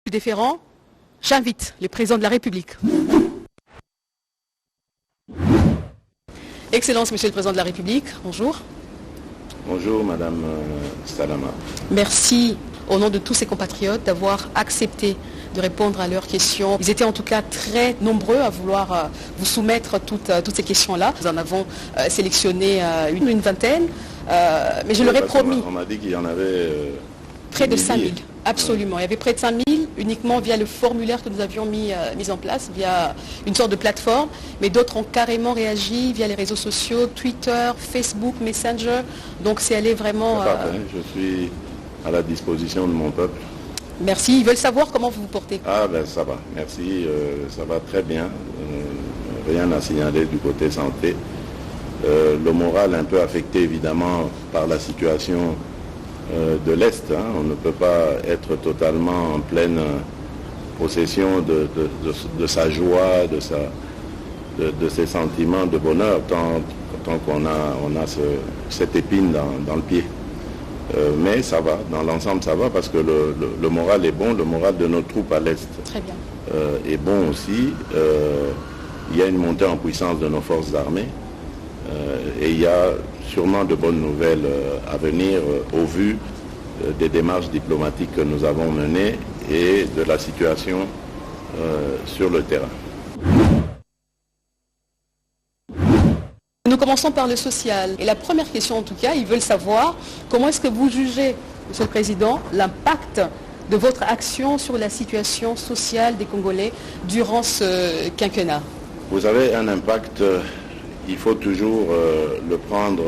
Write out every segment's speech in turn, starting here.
Déférent, j'invite le président de la République. Excellence, Monsieur le Président de la République, bonjour. Bonjour, Madame Salama. Merci, au nom de tous ses compatriotes, d'avoir accepté de répondre à leurs questions. Ils étaient en tout cas très nombreux à vouloir vous soumettre toutes ces questions-là. Nous en avons sélectionné une vingtaine, mais je leur ai promis. On m'a dit qu'il y en avait près de 5000, absolument. Il y avait près de 5000, uniquement via le formulaire que nous avions mis en place, via une sorte de plateforme, mais d'autres ont carrément réagi via les réseaux sociaux, Twitter, Facebook, Messenger. Donc c'est allé vraiment... Je suis à la disposition de mon peuple. Merci. Ils veulent savoir comment vous vous portez. Ah ben ça va, merci, ça va très bien. Rien à signaler du côté santé. Le moral un peu affecté évidemment par la situation de l'Est. On ne peut pas être totalement en pleine possession de sa joie, de ses sentiments de bonheur, tant qu'on a cette épine dans le pied. Mais ça va, dans l'ensemble ça va, parce que le moral est bon, le moral de nos troupes à l'Est est bon aussi. Il y a une montée en puissance de nos forces armées et il y a sûrement de bonnes nouvelles à venir au vu des démarches diplomatiques que nous avons menées et de la situation sur le terrain. Nous commençons par le social. Et la première question en tout cas, ils veulent savoir comment est-ce que vous jugez, Monsieur le Président, l'impact de votre action sur la situation sociale des Congolais durant ce quinquennat. Vous avez un impact, il faut toujours le prendre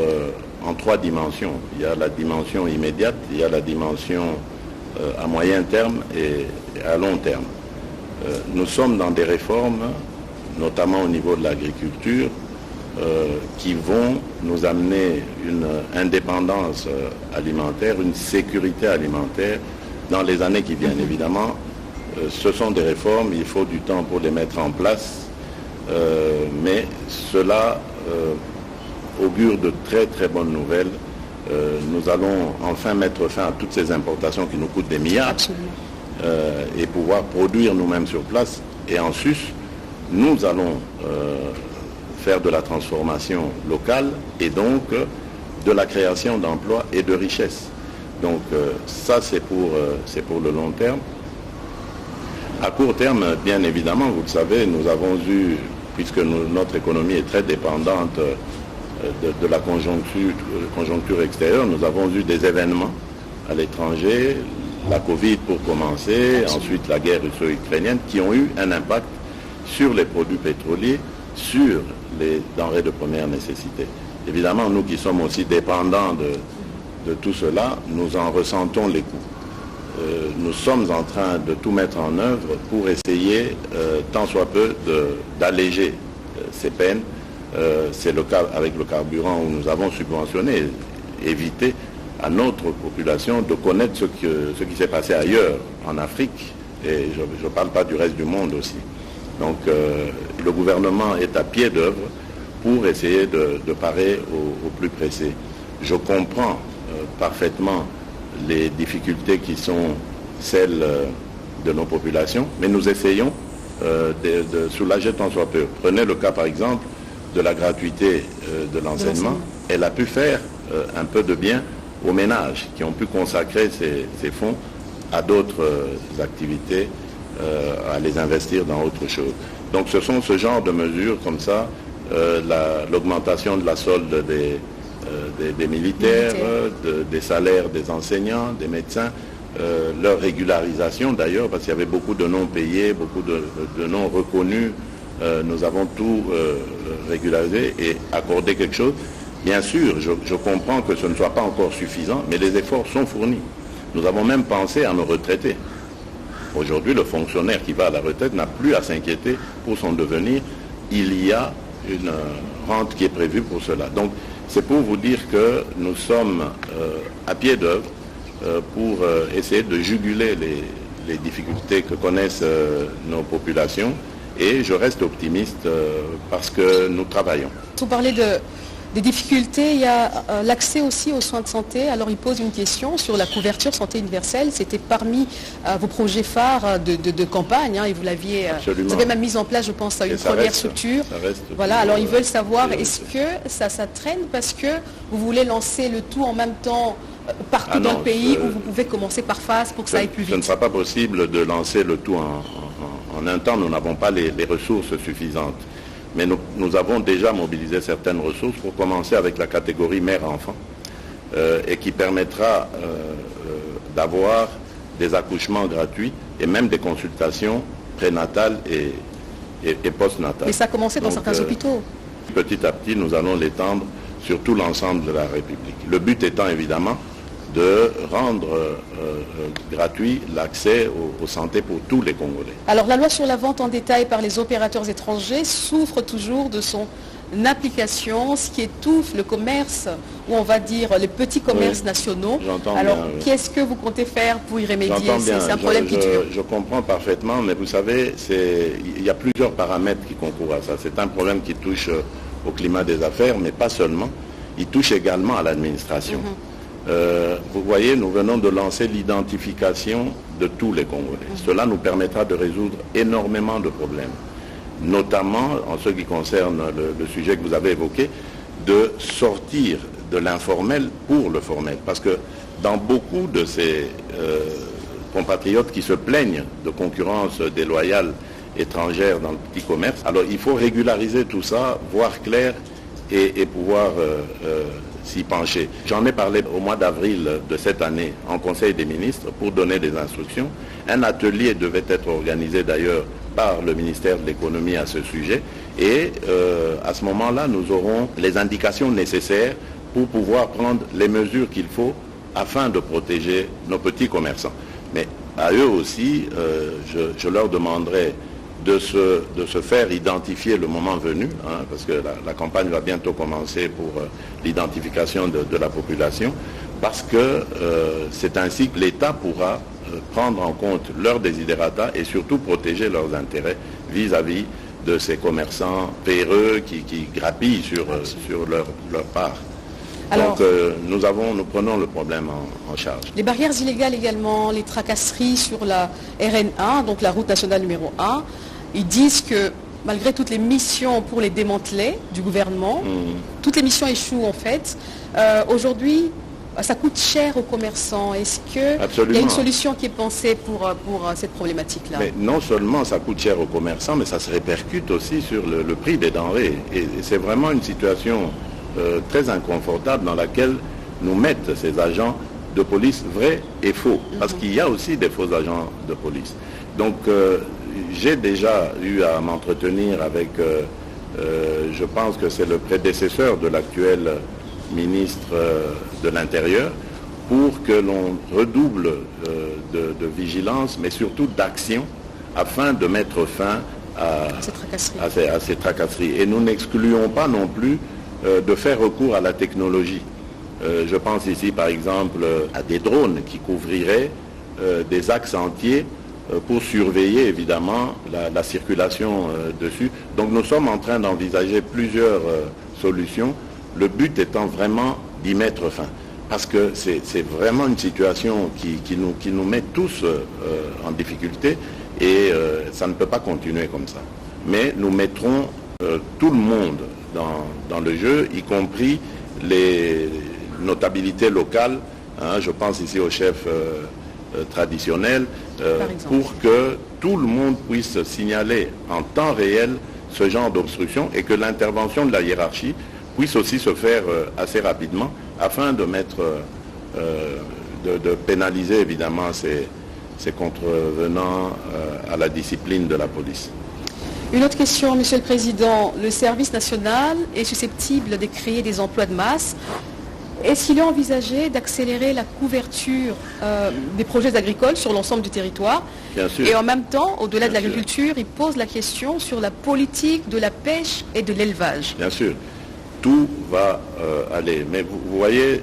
en trois dimensions. Il y a la dimension immédiate, il y a la dimension à moyen terme et à long terme. Nous sommes dans des réformes, notamment au niveau de l'agriculture, qui vont nous amener une indépendance alimentaire, une sécurité alimentaire dans les années qui viennent. Évidemment, ce sont des réformes, il faut du temps pour les mettre en place, mais cela augure de très très bonnes nouvelles. Nous allons enfin mettre fin à toutes ces importations qui nous coûtent des milliards et pouvoir produire nous-mêmes sur place. Et en sus, nous allons faire de la transformation locale et donc de la création d'emplois et de richesses. Donc ça c'est pour le long terme. À court terme, bien évidemment, vous le savez, nous avons eu, puisque notre économie est très dépendante de la conjoncture extérieure, nous avons eu des événements à l'étranger, la Covid pour commencer, ensuite la guerre russo-ukrainienne, qui ont eu un impact sur les produits pétroliers, sur les denrées de première nécessité. Évidemment, nous qui sommes aussi dépendants de tout cela, nous en ressentons les coûts. Nous sommes en train de tout mettre en œuvre pour essayer, tant soit peu, d'alléger ces peines. C'est le cas avec le carburant où nous avons subventionné, éviter à notre population de connaître ce qui s'est passé ailleurs, en Afrique, et je ne parle pas du reste du monde aussi. Donc le gouvernement est à pied d'œuvre pour essayer de parer au plus pressé. Je comprends parfaitement les difficultés qui sont celles de nos populations, mais nous essayons de soulager tant soit peu. Prenez le cas par exemple de la gratuité de l'enseignement. Elle a pu faire un peu de bien aux ménages qui ont pu consacrer ces fonds à d'autres activités, à les investir dans autre chose. Donc ce sont ce genre de mesures comme ça, l'augmentation de la solde des militaires, des salaires des enseignants, des médecins, leur régularisation d'ailleurs, parce qu'il y avait beaucoup de non payés, beaucoup de non reconnus. Nous avons tout régularisé et accordé quelque chose. Bien sûr, je comprends que ce ne soit pas encore suffisant, mais les efforts sont fournis. Nous avons même pensé à nos retraités. Aujourd'hui, le fonctionnaire qui va à la retraite n'a plus à s'inquiéter pour son devenir. Il y a une rente qui est prévue pour cela. Donc, c'est pour vous dire que nous sommes à pied d'œuvre pour essayer de juguler les difficultés que connaissent nos populations. Et je reste optimiste parce que nous travaillons. Vous parlez Des difficultés, il y a l'accès aussi aux soins de santé. Alors il pose une question sur la couverture santé universelle. C'était parmi vos projets phares de campagne, hein, et vous avez même mis en place, je pense, une première structure. Voilà, alors ils veulent savoir, est-ce que ça traîne parce que vous voulez lancer le tout en même temps partout dans le pays, où vous pouvez commencer par phase pour que ça aille plus vite? Ce ne sera pas possible de lancer le tout en un temps. Nous n'avons pas les ressources suffisantes. Mais nous avons déjà mobilisé certaines ressources pour commencer avec la catégorie mère-enfant et qui permettra d'avoir des accouchements gratuits et même des consultations prénatales et postnatales. Mais ça a commencé dans certains hôpitaux. Petit à petit, nous allons l'étendre sur tout l'ensemble de la République. Le but étant évidemment de rendre gratuit l'accès aux santé pour tous les Congolais. Alors la loi sur la vente en détail par les opérateurs étrangers souffre toujours de son application, ce qui étouffe le commerce, ou on va dire les petits commerces nationaux. Alors qu'est-ce que vous comptez faire pour y remédier? C'est un problème qui dure. Je comprends parfaitement, mais vous savez, il y a plusieurs paramètres qui concourent à ça. C'est un problème qui touche au climat des affaires, mais pas seulement. Il touche également à l'administration. Vous voyez, nous venons de lancer l'identification de tous les Congolais. Cela nous permettra de résoudre énormément de problèmes, notamment en ce qui concerne le sujet que vous avez évoqué, de sortir de l'informel pour le formel. Parce que dans beaucoup de ces compatriotes qui se plaignent de concurrence déloyale étrangère dans le petit commerce, alors il faut régulariser tout ça, voir clair et pouvoir s'y pencher. J'en ai parlé au mois d'avril de cette année en Conseil des ministres pour donner des instructions. Un atelier devait être organisé d'ailleurs par le ministère de l'économie à ce sujet et à ce moment-là, nous aurons les indications nécessaires pour pouvoir prendre les mesures qu'il faut afin de protéger nos petits commerçants. Mais à eux aussi, je leur demanderai de se faire identifier le moment venu, hein, parce que la campagne va bientôt commencer pour l'identification de la population, parce que c'est ainsi que l'État pourra prendre en compte leurs desiderata et surtout protéger leurs intérêts vis-à-vis de ces commerçants véreux qui grappillent sur leur part. Alors, donc nous prenons le problème en charge. Les barrières illégales également, les tracasseries sur la RN1, donc la route nationale numéro 1, ils disent que malgré toutes les missions pour les démanteler du gouvernement, toutes les missions échouent en fait. Aujourd'hui, ça coûte cher aux commerçants. Est-ce qu'il y a une solution qui est pensée pour cette problématique-là? Mais non seulement ça coûte cher aux commerçants, mais ça se répercute aussi sur le prix des denrées. Et c'est vraiment une situation très inconfortable dans laquelle nous mettent ces agents de police vrais et faux. Parce qu'il y a aussi des faux agents de police. Donc j'ai déjà eu à m'entretenir avec, je pense que c'est le prédécesseur de l'actuel ministre de l'Intérieur, pour que l'on redouble de vigilance, mais surtout d'action, afin de mettre fin à ces tracasseries. Et nous n'excluons pas non plus de faire recours à la technologie. Je pense ici par exemple à des drones qui couvriraient des axes entiers pour surveiller évidemment la circulation dessus. Donc nous sommes en train d'envisager plusieurs solutions, le but étant vraiment d'y mettre fin. Parce que c'est vraiment une situation qui nous met tous en difficulté et ça ne peut pas continuer comme ça. Mais nous mettrons tout le monde dans le jeu, y compris les notabilités locales, hein, je pense ici au chef traditionnel, pour que tout le monde puisse signaler en temps réel ce genre d'obstruction et que l'intervention de la hiérarchie puisse aussi se faire assez rapidement afin de de pénaliser évidemment ces contrevenants à la discipline de la police. Une autre question, Monsieur le Président. Le service national est susceptible de créer des emplois de masse. Est-ce qu'il est envisagé d'accélérer la couverture des projets agricoles sur l'ensemble du territoire? Bien sûr. Et en même temps, au-delà de l'agriculture, il pose la question sur la politique de la pêche et de l'élevage. Bien sûr. Tout va aller. Mais vous voyez,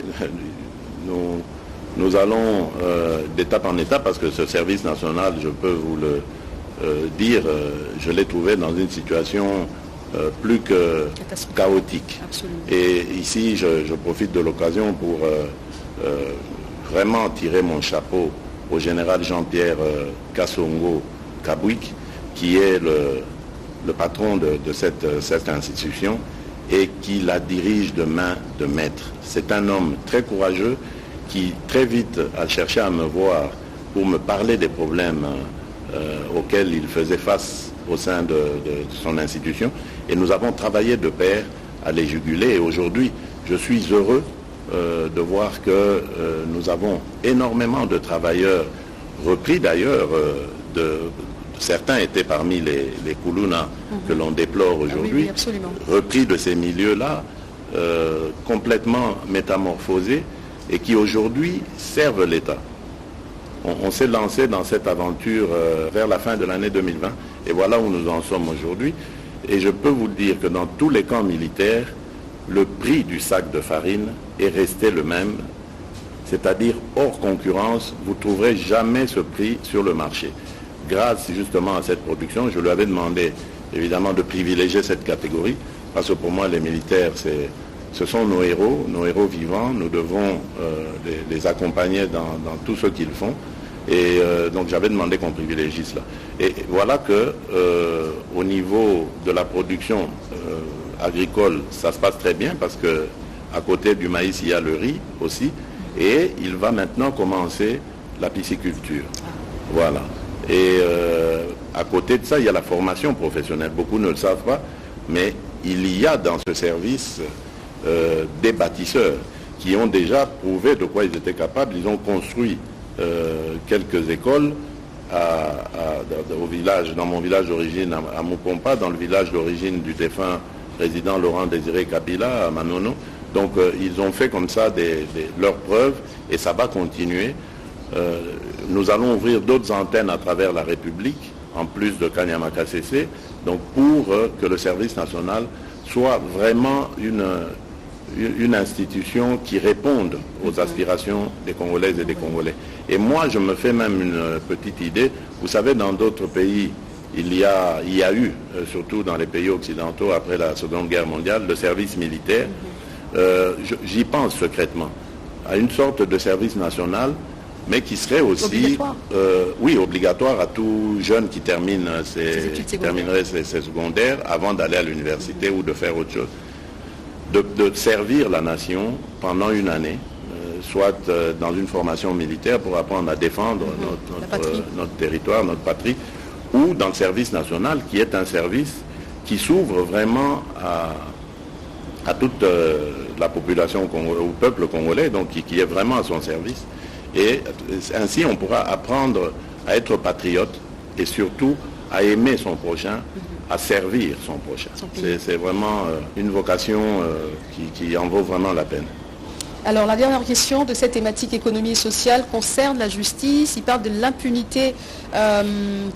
nous allons d'étape en étape parce que ce service national, je peux vous le dire, je l'ai trouvé dans une situation plus que chaotique. Absolument. Et ici, je profite de l'occasion pour vraiment tirer mon chapeau au général Jean-Pierre Kassongo Kabouik, qui est le patron de cette institution et qui la dirige de main de maître. C'est un homme très courageux qui très vite a cherché à me voir pour me parler des problèmes auxquels il faisait face au sein de son institution. Et nous avons travaillé de pair à les juguler. Et aujourd'hui, je suis heureux de voir que nous avons énormément de travailleurs repris d'ailleurs. Certains étaient parmi les Koulouna que l'on déplore aujourd'hui, repris de ces milieux-là, complètement métamorphosés et qui aujourd'hui servent l'État. On s'est lancé dans cette aventure vers la fin de l'année 2020 et voilà où nous en sommes aujourd'hui. Et je peux vous dire que dans tous les camps militaires, le prix du sac de farine est resté le même, c'est-à-dire hors concurrence, vous ne trouverez jamais ce prix sur le marché. Grâce justement à cette production, je lui avais demandé évidemment de privilégier cette catégorie, parce que pour moi les militaires, ce sont nos héros vivants, nous devons les accompagner dans tout ce qu'ils font. Et donc j'avais demandé qu'on privilégie cela. Et voilà que au niveau de la production agricole, ça se passe très bien parce que à côté du maïs, il y a le riz aussi. Et il va maintenant commencer la pisciculture. Voilà. Et à côté de ça, il y a la formation professionnelle. Beaucoup ne le savent pas, mais il y a dans ce service des bâtisseurs qui ont déjà prouvé de quoi ils étaient capables. Ils ont construit quelques écoles au village, dans mon village d'origine à Mupompa, dans le village d'origine du défunt président Laurent Désiré Kabila à Manono. Donc ils ont fait comme ça leurs preuves et ça va continuer. Nous allons ouvrir d'autres antennes à travers la République, en plus de Kanyamaka CC, donc pour que le service national soit vraiment une institution qui réponde aux aspirations des Congolaises et des Congolais. Et moi, je me fais même une petite idée. Vous savez, dans d'autres pays, il y a eu, surtout dans les pays occidentaux, après la Seconde Guerre mondiale, le service militaire. J'y pense secrètement, à une sorte de service national, mais qui serait aussi obligatoire à tout jeune qui terminerait ses secondaires avant d'aller à l'université ou de faire autre chose. De servir la nation pendant une année, soit dans une formation militaire pour apprendre à défendre notre territoire, notre patrie, ou dans le service national qui est un service qui s'ouvre vraiment à toute la population, au peuple congolais, donc qui est vraiment à son service. Et ainsi, on pourra apprendre à être patriote et surtout à aimer son prochain, à servir son prochain. C'est vraiment une vocation qui en vaut vraiment la peine. Alors, la dernière question de cette thématique économie et sociale concerne la justice. Il parle de l'impunité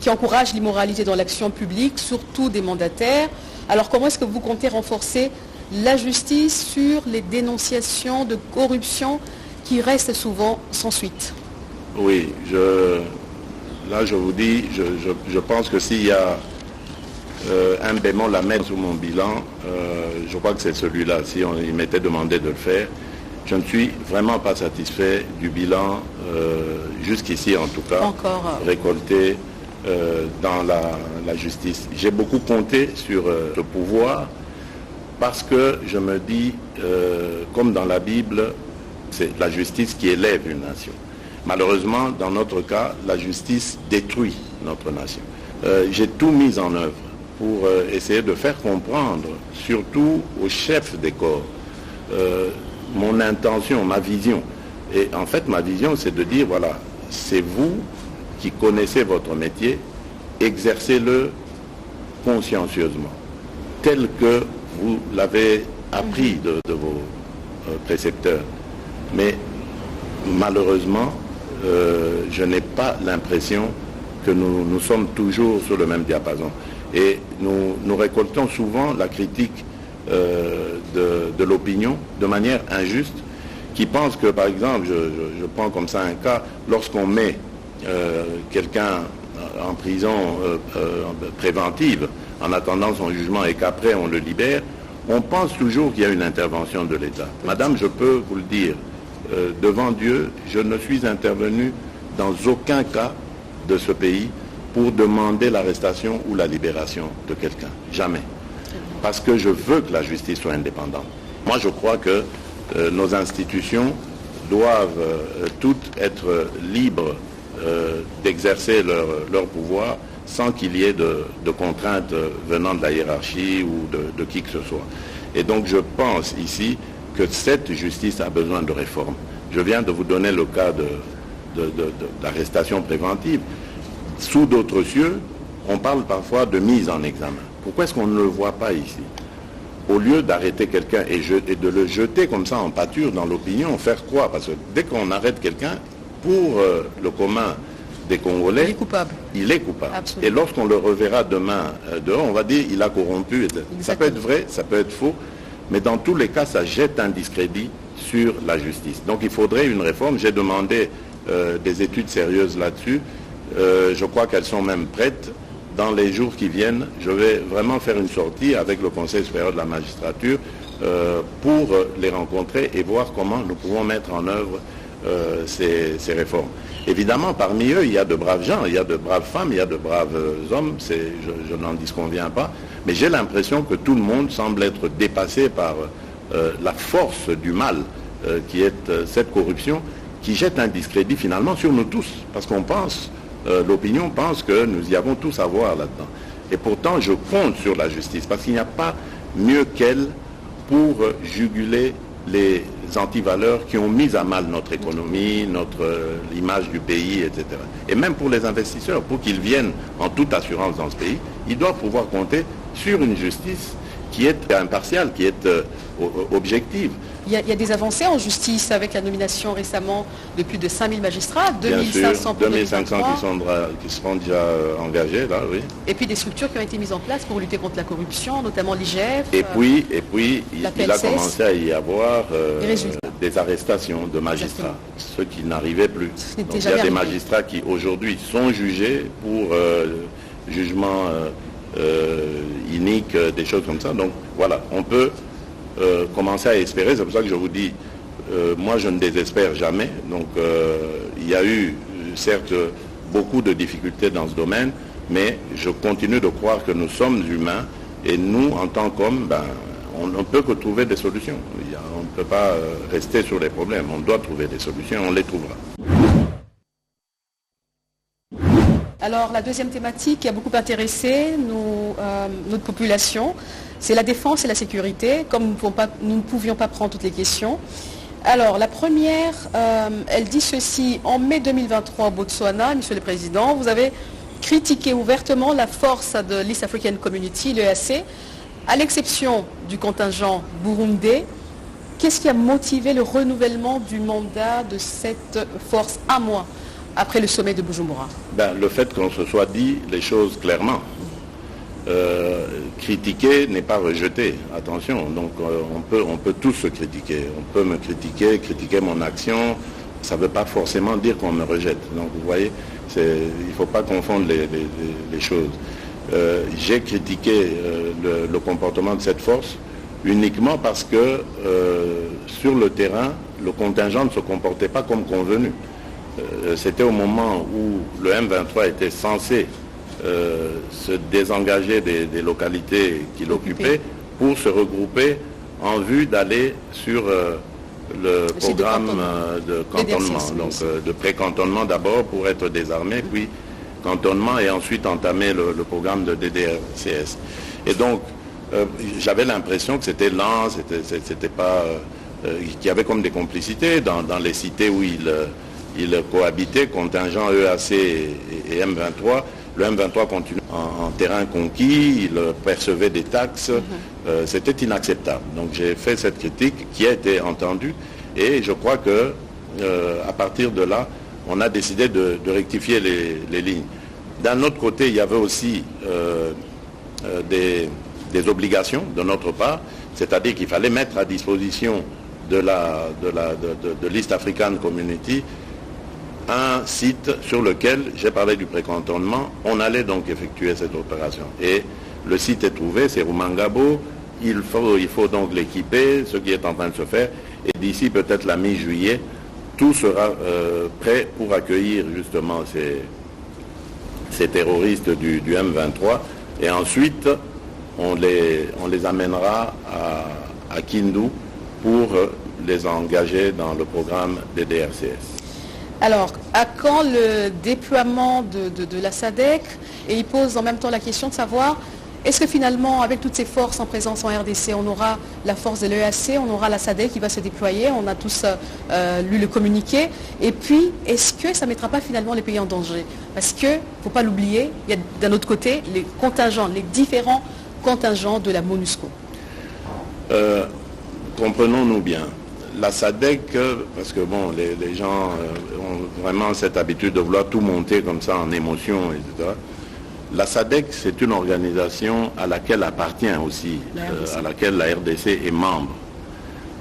qui encourage l'immoralité dans l'action publique, surtout des mandataires. Alors, comment est-ce que vous comptez renforcer la justice sur les dénonciations de corruption qui restent souvent sans suite? Oui, là je vous dis, je pense que s'il y a un bémol à mettre sur mon bilan, je crois que c'est celui-là. Si il m'était demandé de le faire, je ne suis vraiment pas satisfait du bilan, jusqu'ici en tout cas, récolté dans la justice. J'ai beaucoup compté sur le pouvoir parce que je me dis, comme dans la Bible, c'est la justice qui élève une nation. Malheureusement, dans notre cas, la justice détruit notre nation. J'ai tout mis en œuvre pour essayer de faire comprendre, surtout aux chefs des corps, mon intention, ma vision. Et en fait, ma vision, c'est de dire, voilà, c'est vous qui connaissez votre métier, exercez-le consciencieusement, tel que vous l'avez appris de vos précepteurs. Mais malheureusement, je n'ai pas l'impression que nous sommes toujours sur le même diapason. Et nous récoltons souvent la critique de l'opinion de manière injuste, qui pense que, par exemple, je prends comme ça un cas, lorsqu'on met quelqu'un en prison préventive en attendant son jugement et qu'après on le libère, on pense toujours qu'il y a une intervention de l'État. Madame, je peux vous le dire, devant Dieu, je ne suis intervenu dans aucun cas de ce pays pour demander l'arrestation ou la libération de quelqu'un. Jamais. Parce que je veux que la justice soit indépendante. Moi, je crois que nos institutions doivent toutes être libres d'exercer leur pouvoir sans qu'il y ait de contraintes venant de la hiérarchie ou de qui que ce soit. Et donc je pense ici que cette justice a besoin de réforme. Je viens de vous donner le cas d'arrestation préventive. Sous d'autres cieux, on parle parfois de mise en examen. Pourquoi est-ce qu'on ne le voit pas ici? Au lieu d'arrêter quelqu'un et de le jeter comme ça en pâture dans l'opinion, faire quoi? Parce que dès qu'on arrête quelqu'un, pour le commun des Congolais, il est coupable. Il est coupable. Absolument. Et lorsqu'on le reverra demain dehors, on va dire il a corrompu. Ça peut être vrai, ça peut être faux, mais dans tous les cas, ça jette un discrédit sur la justice. Donc il faudrait une réforme. J'ai demandé des études sérieuses là-dessus. Je crois qu'elles sont même prêtes. Dans les jours qui viennent, je vais vraiment faire une sortie avec le Conseil supérieur de la magistrature pour les rencontrer et voir comment nous pouvons mettre en œuvre ces réformes. Évidemment, parmi eux, il y a de braves gens, il y a de braves femmes, il y a de braves hommes, je n'en disconviens pas, mais j'ai l'impression que tout le monde semble être dépassé par la force du mal qui est cette corruption, qui jette un discrédit finalement sur nous tous, parce qu'on pense, l'opinion pense que nous y avons tous à voir là-dedans. Et pourtant, je compte sur la justice, parce qu'il n'y a pas mieux qu'elle pour juguler les antivaleurs qui ont mis à mal notre économie, l'image du pays, etc. Et même pour les investisseurs, pour qu'ils viennent en toute assurance dans ce pays, ils doivent pouvoir compter sur une justice qui est impartiale, qui est objective. Il y a des avancées en justice avec la nomination récemment de plus de 5000 magistrats, 2500 pour 2500 qui seront déjà engagés, là, oui. Et puis des structures qui ont été mises en place pour lutter contre la corruption, notamment l'IGF. Et puis il a commencé à y avoir des arrestations de magistrats, ceux qui n'arrivaient plus. Donc, il y a des magistrats qui aujourd'hui sont jugés pour jugement inique, des choses comme ça. Donc voilà, on peut commencer à espérer. C'est pour ça que je vous dis, moi je ne désespère jamais. Donc il y a eu certes beaucoup de difficultés dans ce domaine, mais je continue de croire que nous sommes humains et nous, en tant qu'hommes, on ne peut que trouver des solutions. On ne peut pas rester sur les problèmes. On doit trouver des solutions, on les trouvera. Alors la deuxième thématique qui a beaucoup intéressé notre population, c'est la défense et la sécurité, comme nous ne pouvions pas prendre toutes les questions. Alors la première, elle dit ceci: en mai 2023 au Botswana, Monsieur le Président, vous avez critiqué ouvertement la force de l'East African Community, l'EAC, à l'exception du contingent burundais. Qu'est-ce qui a motivé le renouvellement du mandat de cette force un mois après le sommet de Bujumbura? Le fait qu'on se soit dit les choses clairement. Critiquer n'est pas rejeter, attention. Donc on peut tous se critiquer. On peut me critiquer mon action. Ça ne veut pas forcément dire qu'on me rejette. Donc vous voyez, il ne faut pas confondre les choses. J'ai critiqué le comportement de cette force uniquement parce que sur le terrain, le contingent ne se comportait pas comme convenu. C'était au moment où le M23 était censé se désengager des localités qu'il occupait pour se regrouper en vue d'aller sur le programme de cantonnement, donc de pré-cantonnement d'abord pour être désarmé, puis cantonnement et ensuite entamer le programme de DDRCS. Et donc j'avais l'impression que c'était lent, c'était pas qu'il y avait comme des complicités dans les cités où il cohabitait, contingent EAC et M23. Le M23 continue en terrain conquis, il percevait des taxes, c'était inacceptable. Donc j'ai fait cette critique qui a été entendue et je crois que à partir de là, on a décidé de rectifier les lignes. D'un autre côté, il y avait aussi des obligations de notre part, c'est-à-dire qu'il fallait mettre à disposition de l'East African Community un site sur lequel, j'ai parlé du précantonnement, on allait donc effectuer cette opération. Et Le site est trouvé, c'est Rumangabo. Il faut donc l'équiper, ce qui est en train de se faire. Et d'ici peut-être la mi-juillet, tout sera prêt pour accueillir justement ces terroristes du M23. Et ensuite, on les amènera à Kindu pour les engager dans le programme des DRCS. Alors, à quand le déploiement de la SADC? Et il pose en même temps la question de savoir, est-ce que finalement, avec toutes ces forces en présence en RDC, on aura la force de l'EAC, on aura la SADC qui va se déployer, on a tous lu le communiqué. Et puis, est-ce que ça ne mettra pas finalement les pays en danger? Parce qu'il ne faut pas l'oublier, il y a d'un autre côté les contingents, les différents contingents de la MONUSCO. Comprenons-nous bien. La SADC, parce que bon, les gens ont vraiment cette habitude de vouloir tout monter comme ça en émotion, etc. La SADC, c'est une organisation à laquelle appartient aussi, à laquelle la RDC est membre.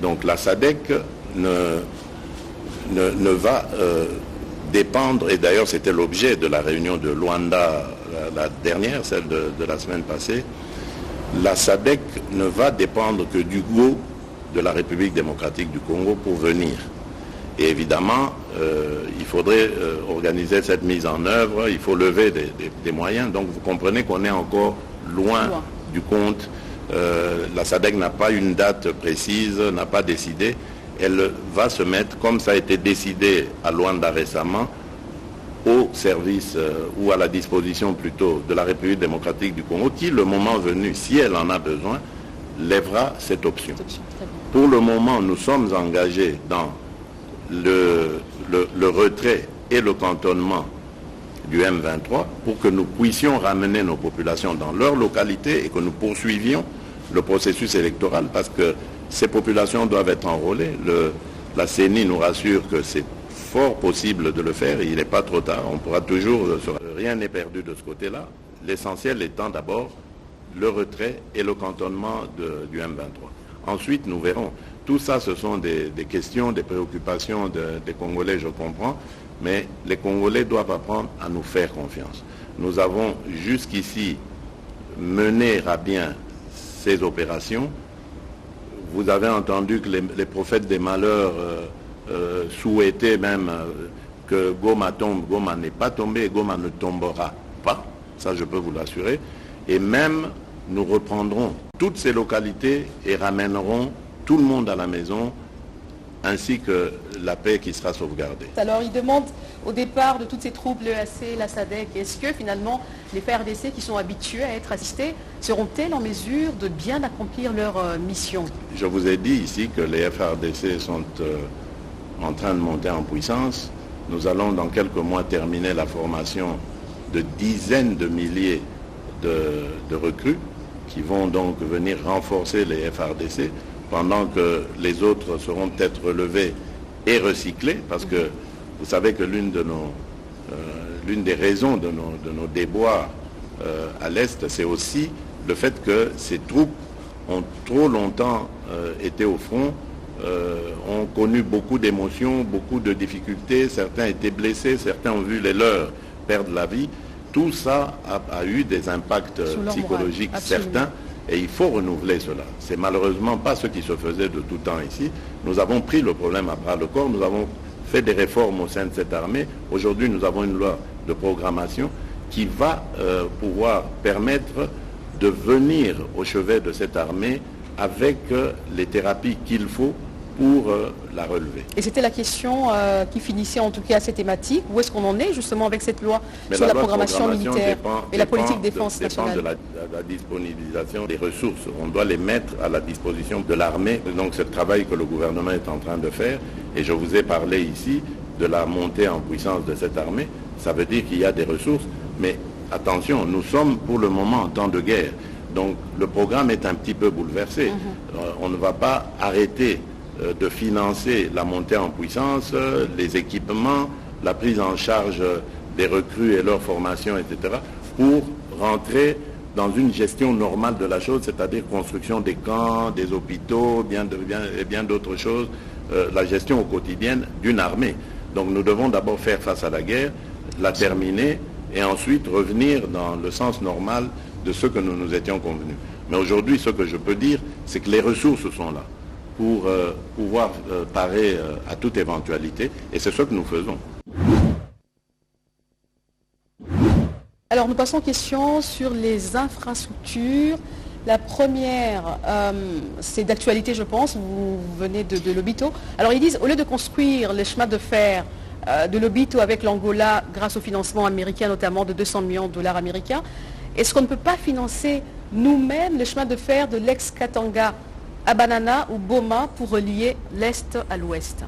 Donc la SADC ne va dépendre, et d'ailleurs c'était l'objet de la réunion de Luanda, la dernière, celle de la semaine passée, la SADC ne va dépendre que du go de la République démocratique du Congo pour venir. Et évidemment, il faudrait organiser cette mise en œuvre, il faut lever des moyens. Donc vous comprenez qu'on est encore loin du compte. La SADC n'a pas une date précise, n'a pas décidé. Elle va se mettre, comme ça a été décidé à Luanda récemment, au service ou à la disposition plutôt de la République démocratique du Congo, qui, le moment venu, si elle en a besoin, lèvera cette option. Pour le moment, nous sommes engagés dans le retrait et le cantonnement du M23 pour que nous puissions ramener nos populations dans leur localité et que nous poursuivions le processus électoral parce que ces populations doivent être enrôlées. La CENI nous rassure que c'est fort possible de le faire et il n'est pas trop tard. On pourra toujours... Rien n'est perdu de ce côté-là. L'essentiel étant d'abord le retrait et le cantonnement du M23. Ensuite, nous verrons. Tout ça, ce sont des questions, des préoccupations des Congolais, je comprends, mais les Congolais doivent apprendre à nous faire confiance. Nous avons jusqu'ici mené à bien ces opérations. Vous avez entendu que les prophètes des malheurs souhaitaient même que Goma tombe. Goma n'est pas tombé et Goma ne tombera pas. Ça, je peux vous l'assurer. Et même, nous reprendrons toutes ces localités et ramènerons tout le monde à la maison, ainsi que la paix qui sera sauvegardée. Alors, il demande au départ de toutes ces troupes, l'EAC, la SADC, est-ce que finalement les FARDC qui sont habitués à être assistés seront-elles en mesure de bien accomplir leur mission? Je vous ai dit ici que les FARDC sont en train de monter en puissance. Nous allons dans quelques mois terminer la formation de dizaines de milliers de recrues qui vont donc venir renforcer les FARDC pendant que les autres seront peut-être relevés et recyclés, parce que vous savez que l'une des raisons de nos déboires à l'Est, c'est aussi le fait que ces troupes ont trop longtemps été au front, ont connu beaucoup d'émotions, beaucoup de difficultés, certains étaient blessés, certains ont vu les leurs perdre la vie. Tout ça a eu des impacts psychologiques certains. Et il faut renouveler cela. C'est malheureusement pas ce qui se faisait de tout temps ici. Nous avons pris le problème à bras le corps, nous avons fait des réformes au sein de cette armée. Aujourd'hui, nous avons une loi de programmation qui va pouvoir permettre de venir au chevet de cette armée avec les thérapies qu'il faut pour la relever. Et c'était la question qui finissait en tout cas cette thématique. Où est-ce qu'on en est justement avec cette loi sur la programmation militaire et la politique de défense nationale? Dépend de la disponibilisation des ressources. On doit les mettre à la disposition de l'armée. Donc c'est le travail que le gouvernement est en train de faire. Et je vous ai parlé ici de la montée en puissance de cette armée. Ça veut dire qu'il y a des ressources. Mais attention, nous sommes pour le moment en temps de guerre. Donc le programme est un petit peu bouleversé. On ne va pas arrêter de financer la montée en puissance, les équipements, la prise en charge des recrues et leur formation, etc., pour rentrer dans une gestion normale de la chose, c'est-à-dire construction des camps, des hôpitaux, et bien d'autres choses, la gestion au quotidien d'une armée. Donc nous devons d'abord faire face à la guerre, la terminer, et ensuite revenir dans le sens normal de ce que nous nous étions convenus. Mais aujourd'hui, ce que je peux dire, c'est que les ressources sont là pour pouvoir parer à toute éventualité, et c'est ce que nous faisons. Alors nous passons aux questions sur les infrastructures. La première, c'est d'actualité, je pense, vous venez de Lobito. Alors ils disent, au lieu de construire les chemins de fer de Lobito avec l'Angola grâce au financement américain, notamment de 200 millions de dollars américains, est-ce qu'on ne peut pas financer nous-mêmes les chemins de fer de l'ex-Katanga à Banana ou Boma pour relier l'Est à l'Ouest?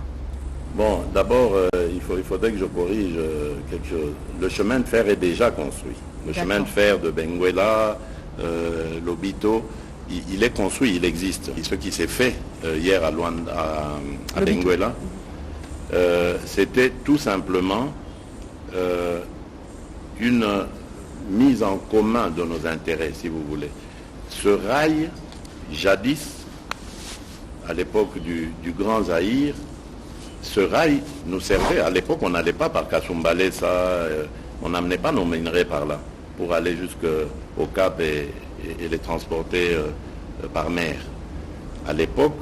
Bon, d'abord, il faudrait que je corrige quelque chose. Le chemin de fer est déjà construit. Le chemin de fer de Benguela, Lobito, il est construit, il existe. Et ce qui s'est fait hier à Benguela, c'était tout simplement une mise en commun de nos intérêts, si vous voulez. Ce rail, jadis, à l'époque du Grand Zaïre, ce rail nous servait. À l'époque, on n'allait pas par Kasumbalesa, on n'amenait pas nos minerais par là pour aller jusqu'au Cap et les transporter par mer. À l'époque,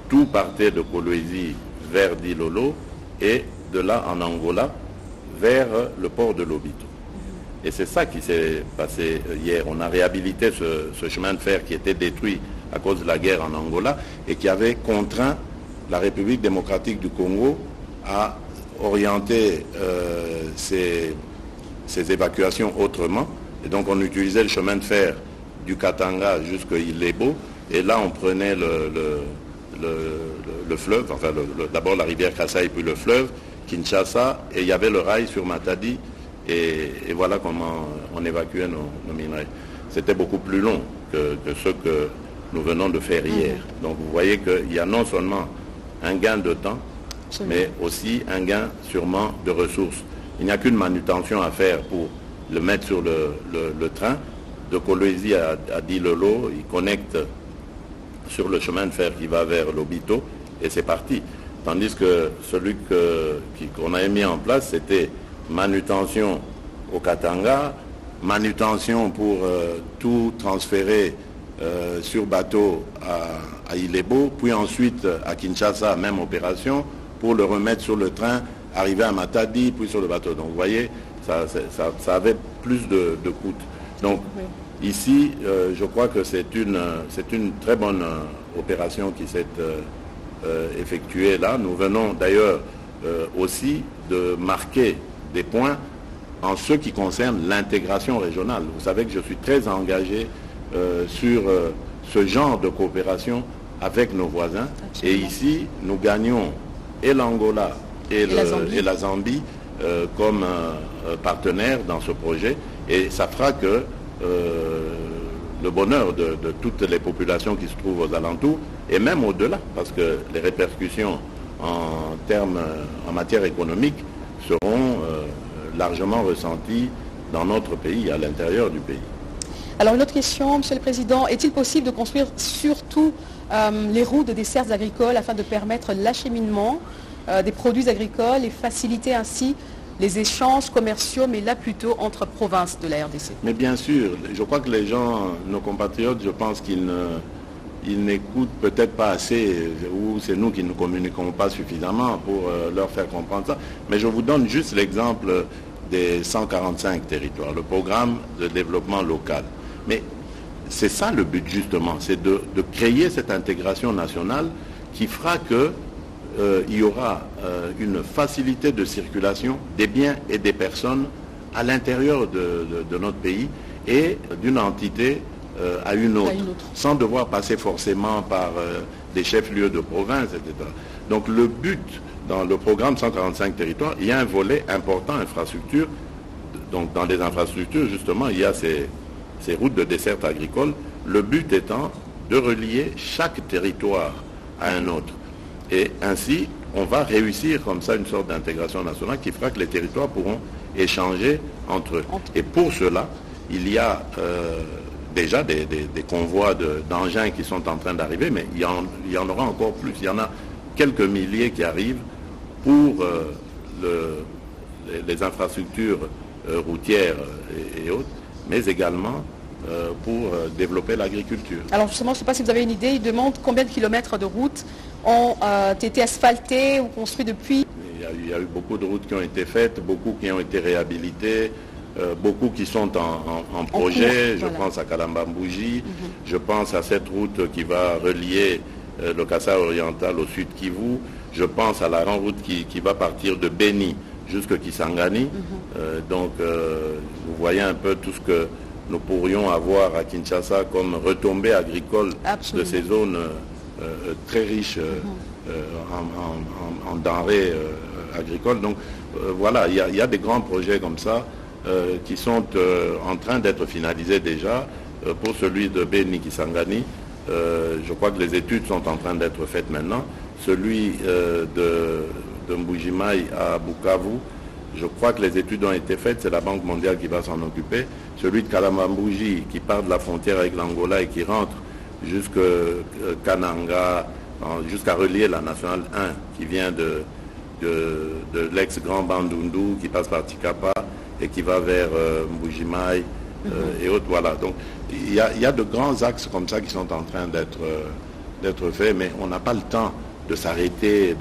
tout partait de Kolwezi vers Dilolo et de là en Angola vers le port de Lobito. Et c'est ça qui s'est passé hier. On a réhabilité ce chemin de fer qui était détruit à cause de la guerre en Angola et qui avait contraint la République démocratique du Congo à orienter ses évacuations autrement. Et donc on utilisait le chemin de fer du Katanga jusqu'à Ilebo. Et là on prenait le fleuve, enfin d'abord la rivière Kasaï puis le fleuve, Kinshasa, et il y avait le rail sur Matadi. Et voilà comment on évacuait nos minerais. C'était beaucoup plus long que ce que nous venons de faire hier. Donc vous voyez qu'il y a non seulement un gain de temps, mais aussi un gain sûrement de ressources. Il n'y a qu'une manutention à faire pour le mettre sur le train. De Kolwezi à Dilolo, il connecte sur le chemin de fer qui va vers Lobito, et c'est parti. Tandis que celui qu'on avait mis en place, c'était manutention au Katanga, manutention pour tout transférer sur bateau à Ilebo, puis ensuite à Kinshasa, même opération, pour le remettre sur le train, arriver à Matadi, puis sur le bateau. Donc vous voyez, ça avait plus de coûts. Donc ici, je crois que c'est une très bonne opération qui s'est effectuée là. Nous venons d'ailleurs aussi de marquer des points en ce qui concerne l'intégration régionale. Vous savez que je suis très engagé sur ce genre de coopération avec nos voisins. Absolument. Et ici, nous gagnons et l'Angola et la Zambie comme partenaires dans ce projet. Et ça fera que le bonheur de toutes les populations qui se trouvent aux alentours, et même au-delà, parce que les répercussions en matière économique seront largement ressenties dans notre pays, à l'intérieur du pays. Alors une autre question, Monsieur le Président, est-il possible de construire surtout les routes de dessertes agricoles afin de permettre l'acheminement des produits agricoles et faciliter ainsi les échanges commerciaux, mais là plutôt entre provinces de la RDC? Mais bien sûr, je crois que les gens, nos compatriotes, je pense qu'ils n'écoutent peut-être pas assez, ou c'est nous qui ne communiquons pas suffisamment pour leur faire comprendre ça. Mais je vous donne juste l'exemple des 145 territoires, le programme de développement local. Mais c'est ça le but justement, c'est de créer cette intégration nationale qui fera que il y aura une facilité de circulation des biens et des personnes à l'intérieur de notre pays et d'une entité à une autre, sans devoir passer forcément par des chefs-lieux de province, etc. Donc le but dans le programme 145 territoires, il y a un volet important, infrastructure. Donc dans les infrastructures, justement, il y a ces routes de desserte agricole, le but étant de relier chaque territoire à un autre. Et ainsi, on va réussir comme ça une sorte d'intégration nationale qui fera que les territoires pourront échanger entre eux. Et pour cela, il y a déjà des convois d'engins qui sont en train d'arriver, mais il y en aura encore plus. Il y en a quelques milliers qui arrivent pour les infrastructures routières et autres. mais également pour développer l'agriculture. Alors justement, je ne sais pas si vous avez une idée, il demande combien de kilomètres de routes ont été asphaltés ou construits depuis. Il y a eu beaucoup de routes qui ont été faites, beaucoup qui ont été réhabilitées, beaucoup qui sont en projet. Je pense à Kalambambouji, je pense à cette route qui va relier le Kasaï oriental au sud Kivu. Je pense à la grande route qui va partir de Beni jusqu'à Kisangani. Donc vous voyez un peu tout ce que nous pourrions avoir à Kinshasa comme retombées agricoles de ces zones très riches en denrées agricoles. Donc voilà, il y a des grands projets comme ça qui sont en train d'être finalisés déjà. Pour celui de Beni Kisangani, je crois que les études sont en train d'être faites maintenant. Celui de Mbujimai à Bukavu, je crois que les études ont été faites, c'est la Banque mondiale qui va s'en occuper. Celui de Kalambambouji qui part de la frontière avec l'Angola et qui rentre jusqu'à Kananga, jusqu'à relier la nationale 1 qui vient de l'ex-Grand Bandundu, qui passe par Tikapa et qui va vers Mbujimai et autres. Voilà. Donc il y a de grands axes comme ça qui sont en train d'être faits, mais on n'a pas le temps de s'arrêter,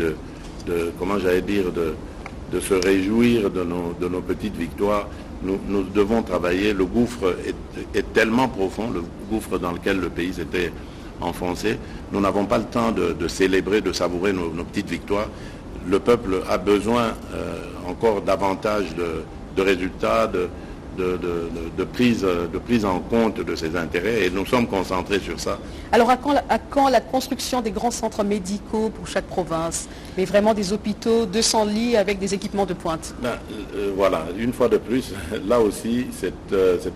comment j'allais dire, de se réjouir de nos petites victoires. Nous devons travailler. Le gouffre est tellement profond, le gouffre dans lequel le pays s'était enfoncé. Nous n'avons pas le temps de célébrer, de savourer nos petites victoires. Le peuple a besoin encore davantage de résultats, de prise en compte de ses intérêts, et nous sommes concentrés sur ça. Alors à quand la construction des grands centres médicaux pour chaque province, mais vraiment des hôpitaux, 200 lits avec des équipements de pointe? Voilà, une fois de plus, là aussi c'est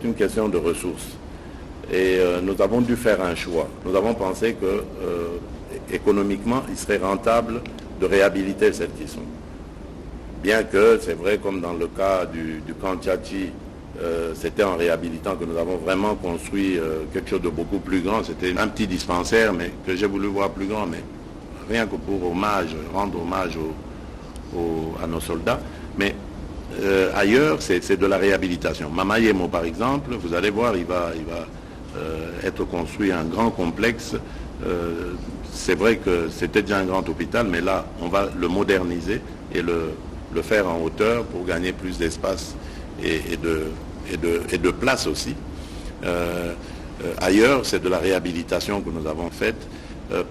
une question de ressources. Et nous avons dû faire un choix. Nous avons pensé que économiquement, il serait rentable de réhabiliter celles qui sont. Bien que, c'est vrai, comme dans le cas du camp Tchatchi, c'était en réhabilitant que nous avons vraiment construit quelque chose de beaucoup plus grand. C'était un petit dispensaire, mais que j'ai voulu voir plus grand, mais rien que pour rendre hommage à nos soldats. Mais ailleurs, c'est de la réhabilitation. Mamayemo, par exemple, vous allez voir, il va être construit un grand complexe. C'est vrai que c'était déjà un grand hôpital, mais là, on va le moderniser et le faire en hauteur pour gagner plus d'espace et de place aussi. Ailleurs, c'est de la réhabilitation que nous avons faite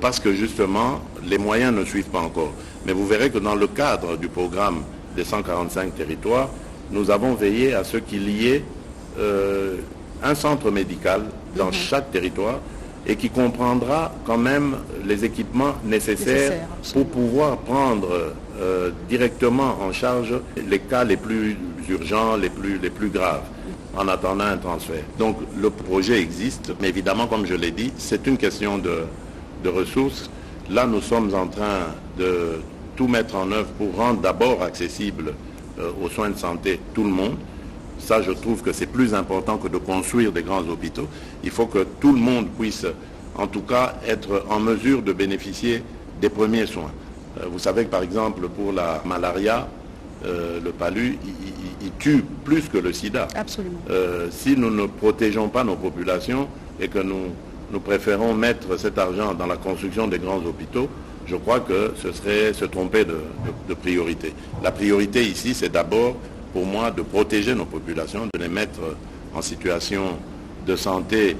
parce que justement, les moyens ne suivent pas encore. Mais vous verrez que dans le cadre du programme des 145 territoires, nous avons veillé à ce qu'il y ait un centre médical dans chaque territoire et qui comprendra quand même les équipements nécessaires pour pouvoir prendre directement en charge les cas les plus urgents, les plus graves, en attendant un transfert. Donc le projet existe, mais évidemment, comme je l'ai dit, c'est une question de ressources. Là, nous sommes en train de tout mettre en œuvre pour rendre d'abord accessible aux soins de santé tout le monde. Ça, je trouve que c'est plus important que de construire des grands hôpitaux. Il faut que tout le monde puisse, en tout cas, être en mesure de bénéficier des premiers soins. Vous savez que, par exemple, pour la malaria, le palu, il tue plus que le sida. Absolument. Si nous ne protégeons pas nos populations et que nous préférons mettre cet argent dans la construction des grands hôpitaux, je crois que ce serait se tromper de priorité. La priorité ici, c'est d'abord, pour moi, de protéger nos populations, de les mettre en situation de santé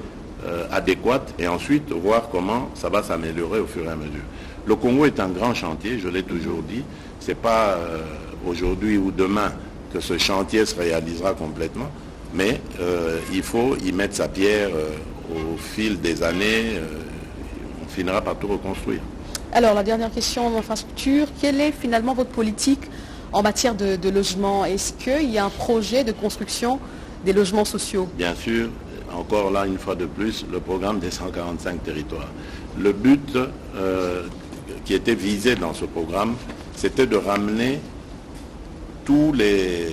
adéquate et ensuite voir comment ça va s'améliorer au fur et à mesure. Le Congo est un grand chantier, je l'ai toujours dit. Ce n'est pas aujourd'hui ou demain que ce chantier se réalisera complètement, mais il faut y mettre sa pierre au fil des années. On finira par tout reconstruire. Alors, la dernière question en infrastructure, quelle est finalement votre politique en matière de logement? Est-ce qu'il y a un projet de construction des logements sociaux? Bien sûr, encore là, une fois de plus, le programme des 145 territoires. Le but qui était visé dans ce programme, c'était de ramener tous les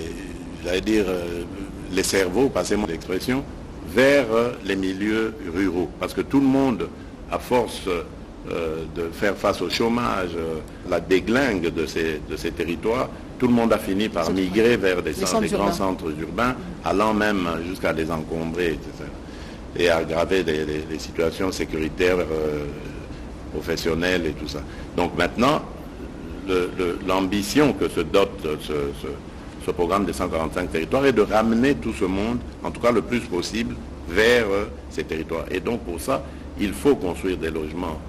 cerveaux, passez-moi l'expression, vers les milieux ruraux. Parce que tout le monde, à force de faire face au chômage, la déglingue de ces territoires, tout le monde a fini par migrer vers des grands centres urbains, allant même jusqu'à les encombrer, etc. Et aggraver les situations sécuritaires, professionnelles et tout ça. Donc maintenant, l'ambition que se dote ce programme des 145 territoires est de ramener tout ce monde, en tout cas le plus possible, vers ces territoires. Et donc pour ça, il faut construire des logements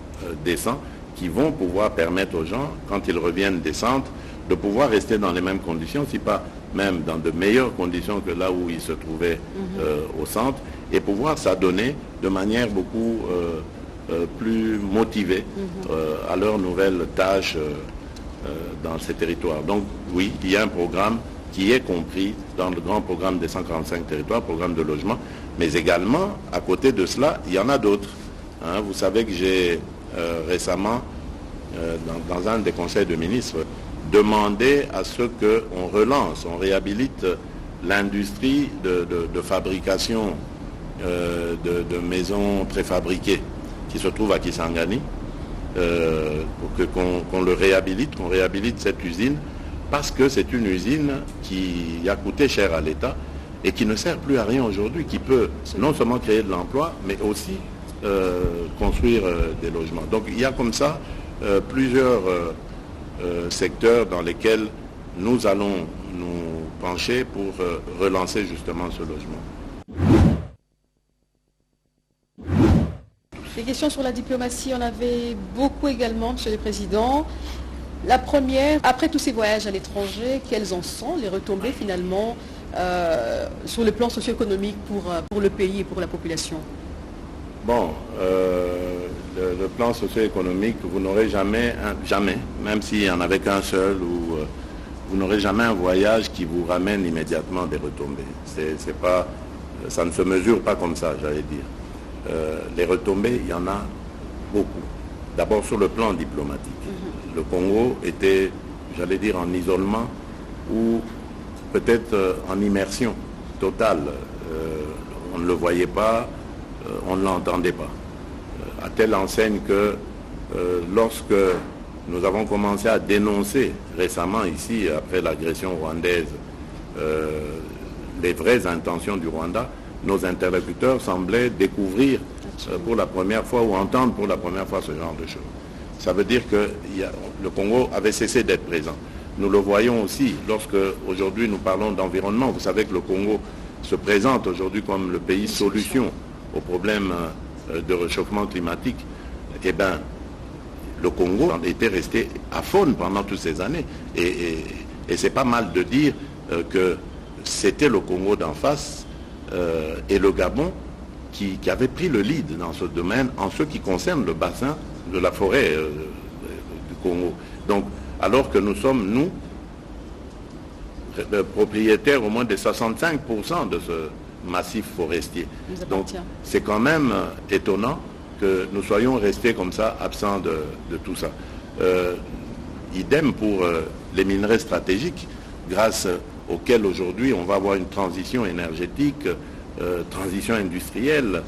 décents qui vont pouvoir permettre aux gens, quand ils reviennent des centres, de pouvoir rester dans les mêmes conditions, si pas même dans de meilleures conditions que là où ils se trouvaient au centre, et pouvoir s'adonner de manière beaucoup plus motivée à leurs nouvelles tâches dans ces territoires. Donc oui, il y a un programme qui est compris dans le grand programme des 145 territoires, programme de logement, mais également, à côté de cela, il y en a d'autres. Hein, vous savez que j'ai récemment, dans un des conseils de ministres, demandé à ce qu'on relance, on réhabilite l'industrie de fabrication de maisons préfabriquées qui se trouve à Kisangani, qu'on le réhabilite, qu'on réhabilite cette usine, parce que c'est une usine qui a coûté cher à l'État et qui ne sert plus à rien aujourd'hui, qui peut non seulement créer de l'emploi, mais aussi construire des logements. Donc il y a comme ça plusieurs secteurs dans lesquels nous allons nous pencher pour relancer justement ce logement. Les questions sur la diplomatie, on avait beaucoup également, Monsieur le Président. La première, après tous ces voyages à l'étranger, quelles en sont les retombées finalement sur le plan socio-économique pour le pays et pour la population? Bon, le plan socio-économique, vous n'aurez jamais, même s'il n'y en avait qu'un seul, vous n'aurez jamais un voyage qui vous ramène immédiatement des retombées. Ça ne se mesure pas comme ça, j'allais dire. Les retombées, il y en a beaucoup. D'abord sur le plan diplomatique. Le Congo était, j'allais dire, en isolement ou peut-être en immersion totale. On ne le voyait pas, on ne l'entendait pas. À telle enseigne que lorsque nous avons commencé à dénoncer récemment ici, après l'agression rwandaise, les vraies intentions du Rwanda, nos interlocuteurs semblaient découvrir pour la première fois ou entendre pour la première fois ce genre de choses. Ça veut dire que le Congo avait cessé d'être présent. Nous le voyons aussi lorsque aujourd'hui nous parlons d'environnement. Vous savez que le Congo se présente aujourd'hui comme le pays solution aux problèmes de réchauffement climatique. Eh bien, le Congo était resté aphone pendant toutes ces années. Et c'est pas mal de dire que c'était le Congo d'en face et le Gabon qui avait pris le lead dans ce domaine en ce qui concerne le bassin de la forêt du Congo. Donc, alors que nous sommes, nous, propriétaires au moins de 65% de ce massif forestier. Donc, c'est quand même étonnant que nous soyons restés comme ça, absents de tout ça. Idem pour les minerais stratégiques, grâce auxquels aujourd'hui on va avoir une transition énergétique, transition industrielle.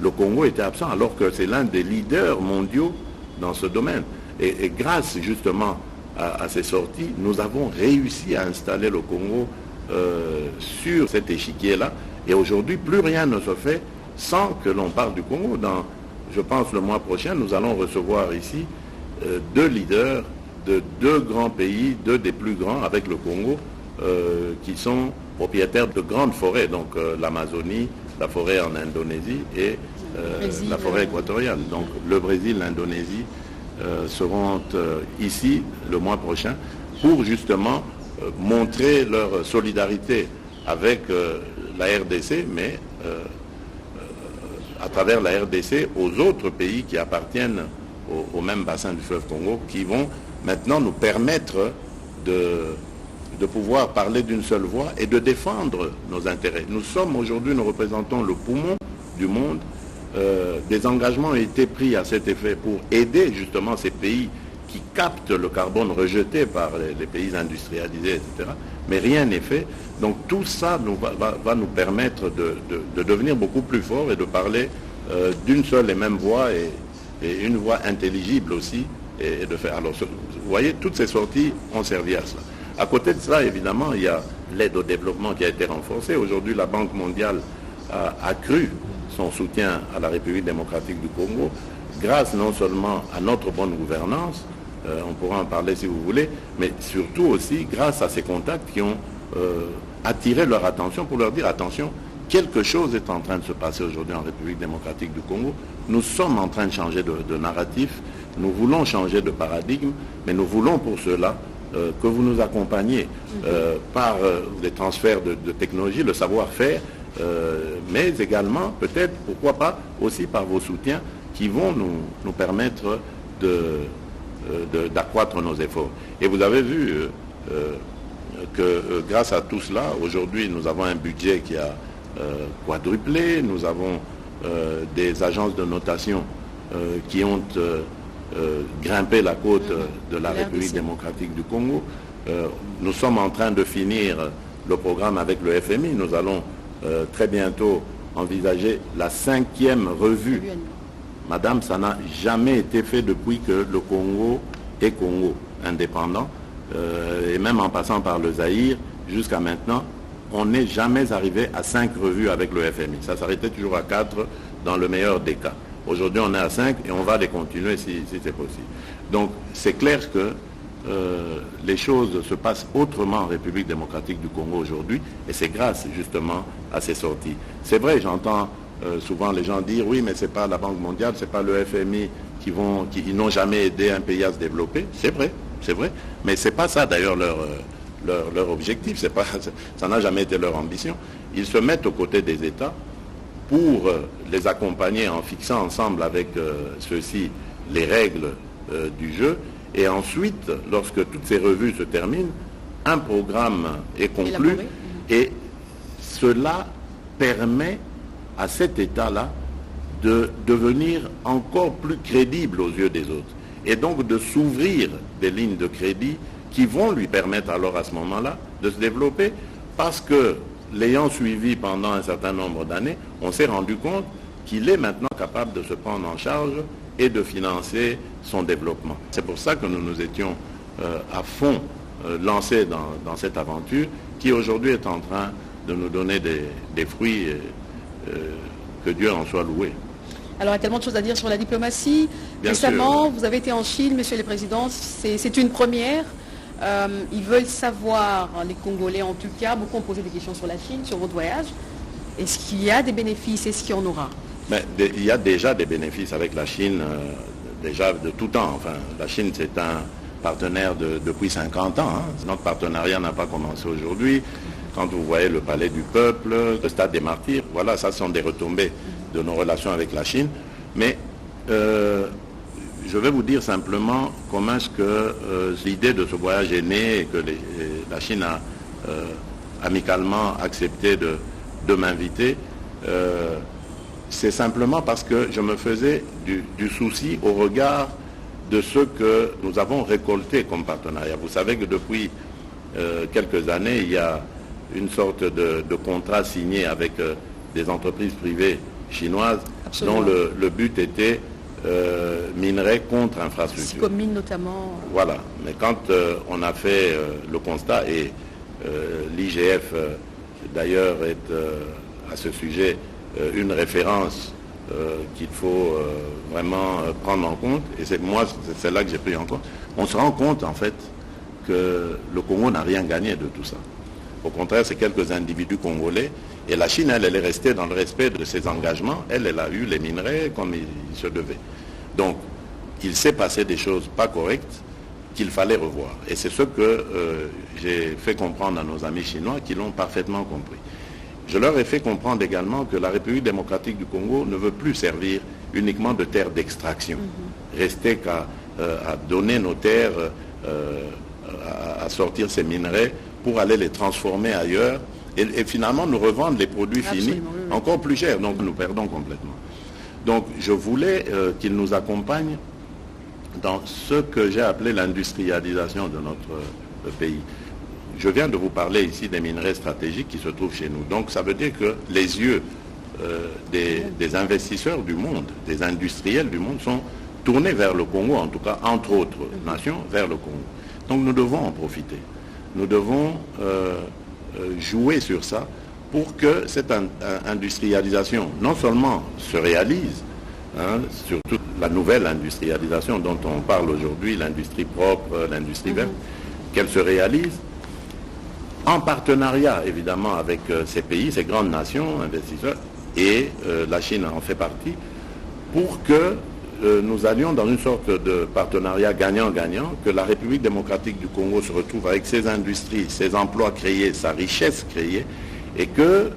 Le Congo était absent alors que c'est l'un des leaders mondiaux dans ce domaine. Et grâce justement à ces sorties, nous avons réussi à installer le Congo sur cet échiquier-là. Et aujourd'hui, plus rien ne se fait sans que l'on parle du Congo. Je pense le mois prochain, nous allons recevoir ici deux leaders de deux grands pays, deux des plus grands avec le Congo, qui sont propriétaires de grandes forêts, donc l'Amazonie, la forêt en Indonésie et la forêt équatoriale. Donc le Brésil, l'Indonésie seront ici le mois prochain pour justement montrer leur solidarité avec la RDC, mais à travers la RDC aux autres pays qui appartiennent au même bassin du fleuve Congo, qui vont maintenant nous permettre de pouvoir parler d'une seule voix et de défendre nos intérêts. Nous sommes aujourd'hui, nous représentons le poumon du monde. Des engagements ont été pris à cet effet pour aider justement ces pays qui captent le carbone rejeté par les pays industrialisés, etc. Mais rien n'est fait. Donc tout ça va nous permettre de devenir beaucoup plus forts et de parler d'une seule et même voix et et une voix intelligible aussi, et de faire. Alors, vous voyez, toutes ces sorties ont servi à cela. À côté de cela, évidemment, il y a l'aide au développement qui a été renforcée. Aujourd'hui, la Banque mondiale a accru son soutien à la République démocratique du Congo, grâce non seulement à notre bonne gouvernance, on pourra en parler si vous voulez, mais surtout aussi grâce à ces contacts qui ont attiré leur attention pour leur dire attention, quelque chose est en train de se passer aujourd'hui en République démocratique du Congo. Nous sommes en train de changer de narratif, nous voulons changer de paradigme, mais nous voulons pour cela que vous nous accompagniez par des transferts de technologie, le savoir-faire, mais également, peut-être, pourquoi pas, aussi par vos soutiens qui vont nous permettre d'accroître nos efforts. Et vous avez vu que grâce à tout cela, aujourd'hui, nous avons un budget qui a quadruplé, nous avons des agences de notation qui ont grimpé la côte de la République démocratique du Congo. Nous sommes en train de finir le programme avec le FMI. Nous allons très bientôt envisager la 5e revue. Madame, ça n'a jamais été fait depuis que le Congo est Congo indépendant, et même en passant par le Zaïre, jusqu'à maintenant, on n'est jamais arrivé à 5 revues avec le FMI. Ça s'arrêtait toujours à 4 dans le meilleur des cas. Aujourd'hui, on est à 5 et on va les continuer si c'est possible. Donc, c'est clair que les choses se passent autrement en République démocratique du Congo aujourd'hui, et c'est grâce justement à ces sorties. C'est vrai, j'entends souvent les gens dire oui, mais c'est pas la Banque mondiale, c'est pas le FMI qui n'ont jamais aidé un pays à se développer. C'est vrai, mais c'est pas ça d'ailleurs leur objectif, ça n'a jamais été leur ambition. Ils se mettent aux côtés des États pour les accompagner en fixant ensemble avec ceux-ci les règles du jeu. Et ensuite, lorsque toutes ces revues se terminent, un programme est conclu et cela permet à cet État-là de devenir encore plus crédible aux yeux des autres et donc de s'ouvrir des lignes de crédit qui vont lui permettre alors à ce moment-là de se développer, parce que l'ayant suivi pendant un certain nombre d'années, on s'est rendu compte qu'il est maintenant capable de se prendre en charge et de financer son développement. C'est pour ça que nous nous étions à fond lancés dans cette aventure qui aujourd'hui est en train de nous donner des fruits, que Dieu en soit loué. Alors, il y a tellement de choses à dire sur la diplomatie. Récemment, vous avez été en Chine, Monsieur le Président, c'est une première. Ils veulent savoir, les Congolais en tout cas, beaucoup ont posé des questions sur la Chine, sur votre voyage. Est-ce qu'il y a des bénéfices? Est-ce qu'il y en aura? Il y a déjà des bénéfices avec la Chine, déjà de tout temps. Enfin, la Chine, c'est un partenaire depuis 50 ans. Notre partenariat n'a pas commencé aujourd'hui. Quand vous voyez le Palais du Peuple, le Stade des Martyrs, voilà, ça sont des retombées de nos relations avec la Chine. Mais je vais vous dire simplement comment est-ce que l'idée de ce voyage est née et que la Chine a amicalement accepté de m'inviter. C'est simplement parce que je me faisais du souci au regard de ce que nous avons récolté comme partenariat. Vous savez que depuis quelques années, il y a une sorte de contrat signé avec des entreprises privées chinoises. Absolument. Dont le but était minerai contre infrastructure. Comme mine notamment. Voilà. Mais quand on a fait le constat, et l'IGF d'ailleurs est à ce sujet une référence qu'il faut vraiment prendre en compte, et c'est là que j'ai pris en compte, on se rend compte en fait que le Congo n'a rien gagné de tout ça. Au contraire, c'est quelques individus congolais, et la Chine, elle est restée dans le respect de ses engagements, elle a eu les minerais comme il se devait. Donc, il s'est passé des choses pas correctes qu'il fallait revoir. Et c'est ce que j'ai fait comprendre à nos amis chinois qui l'ont parfaitement compris. Je leur ai fait comprendre également que la République démocratique du Congo ne veut plus servir uniquement de terre d'extraction. Rester qu'à donner nos terres, à sortir ces minerais pour aller les transformer ailleurs et finalement nous revendre les produits finis encore plus chers. Donc nous perdons complètement. Donc je voulais qu'ils nous accompagnent dans ce que j'ai appelé l'industrialisation de notre pays. Je viens de vous parler ici des minerais stratégiques qui se trouvent chez nous. Donc ça veut dire que les yeux des investisseurs du monde, des industriels du monde sont tourner vers le Congo, en tout cas, entre autres nations, vers le Congo. Donc nous devons en profiter. Nous devons jouer sur ça pour que cette industrialisation non seulement se réalise, surtout la nouvelle industrialisation dont on parle aujourd'hui, l'industrie propre, l'industrie verte, qu'elle se réalise en partenariat évidemment avec ces pays, ces grandes nations, investisseurs, et la Chine en fait partie, pour que nous allions dans une sorte de partenariat gagnant-gagnant, que la République démocratique du Congo se retrouve avec ses industries, ses emplois créés, sa richesse créée, et que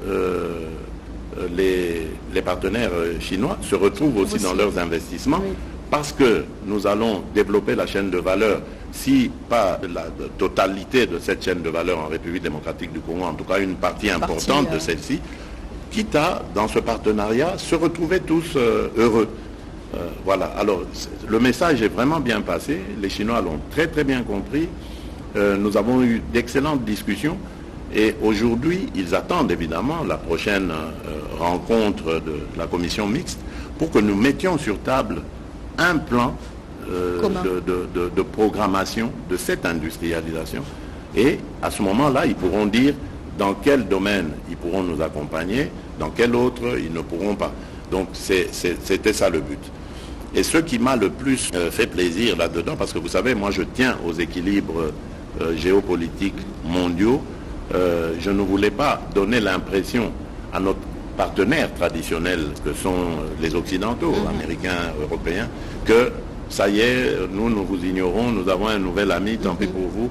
les partenaires chinois se retrouvent aussi dans leurs investissements, parce que nous allons développer la chaîne de valeur, si pas la totalité de cette chaîne de valeur en République démocratique du Congo, en tout cas une partie importante de celle-ci, quitte à, dans ce partenariat, se retrouver tous heureux. Voilà, alors le message est vraiment bien passé, les Chinois l'ont très très bien compris, nous avons eu d'excellentes discussions et aujourd'hui ils attendent évidemment la prochaine rencontre de la commission mixte pour que nous mettions sur table un plan de programmation de cette industrialisation et à ce moment-là ils pourront dire dans quel domaine ils pourront nous accompagner, dans quel autre ils ne pourront pas. Donc c'était ça le but. Et ce qui m'a le plus fait plaisir là-dedans, parce que vous savez, moi je tiens aux équilibres géopolitiques mondiaux, je ne voulais pas donner l'impression à notre partenaires traditionnels que sont les Occidentaux, Américains, Européens, que ça y est, nous vous ignorons, nous avons un nouvel ami, tant pis pour vous.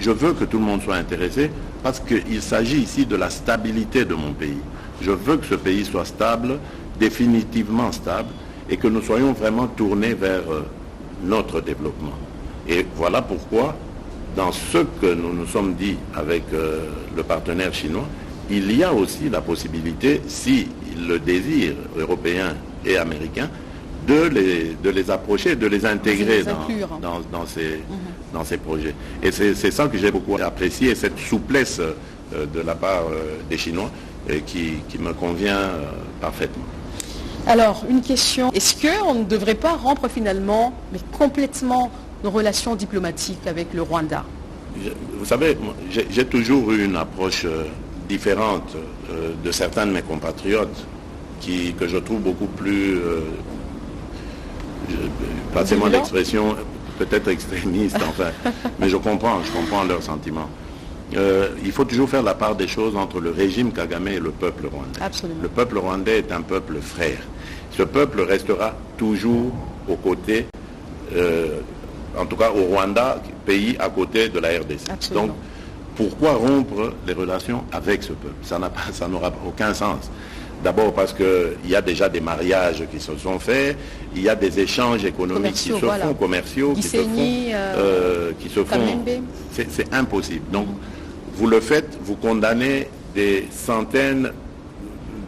Je veux que tout le monde soit intéressé parce qu'il s'agit ici de la stabilité de mon pays. Je veux que ce pays soit stable, définitivement stable, et que nous soyons vraiment tournés vers notre développement. Et voilà pourquoi, dans ce que nous nous sommes dit avec le partenaire chinois, il y a aussi la possibilité, s'ils le désirent, européens et américains, de les approcher, de les intégrer dans ces projets. Et c'est ça que j'ai beaucoup apprécié, cette souplesse de la part des Chinois qui me convient parfaitement. Alors, une question, est-ce qu'on ne devrait pas rompre finalement, mais complètement, nos relations diplomatiques avec le Rwanda? Vous savez, j'ai toujours eu une approche différente de certains de mes compatriotes que je trouve beaucoup plus, passez-moi l'expression, peut-être extrémiste, enfin, mais je comprends leurs sentiments. Il faut toujours faire la part des choses entre le régime Kagame et le peuple rwandais. Absolument. Le peuple rwandais est un peuple frère. Ce peuple restera toujours aux côtés, en tout cas au Rwanda, pays à côté de la RDC. Absolument. Donc, pourquoi rompre les relations avec ce peuple? Ça n'aura aucun sens. D'abord parce qu'il y a déjà des mariages qui se sont faits, il y a des échanges économiques qui se font, commerciaux, qui se font. C'est impossible. Donc, vous le faites, vous condamnez des centaines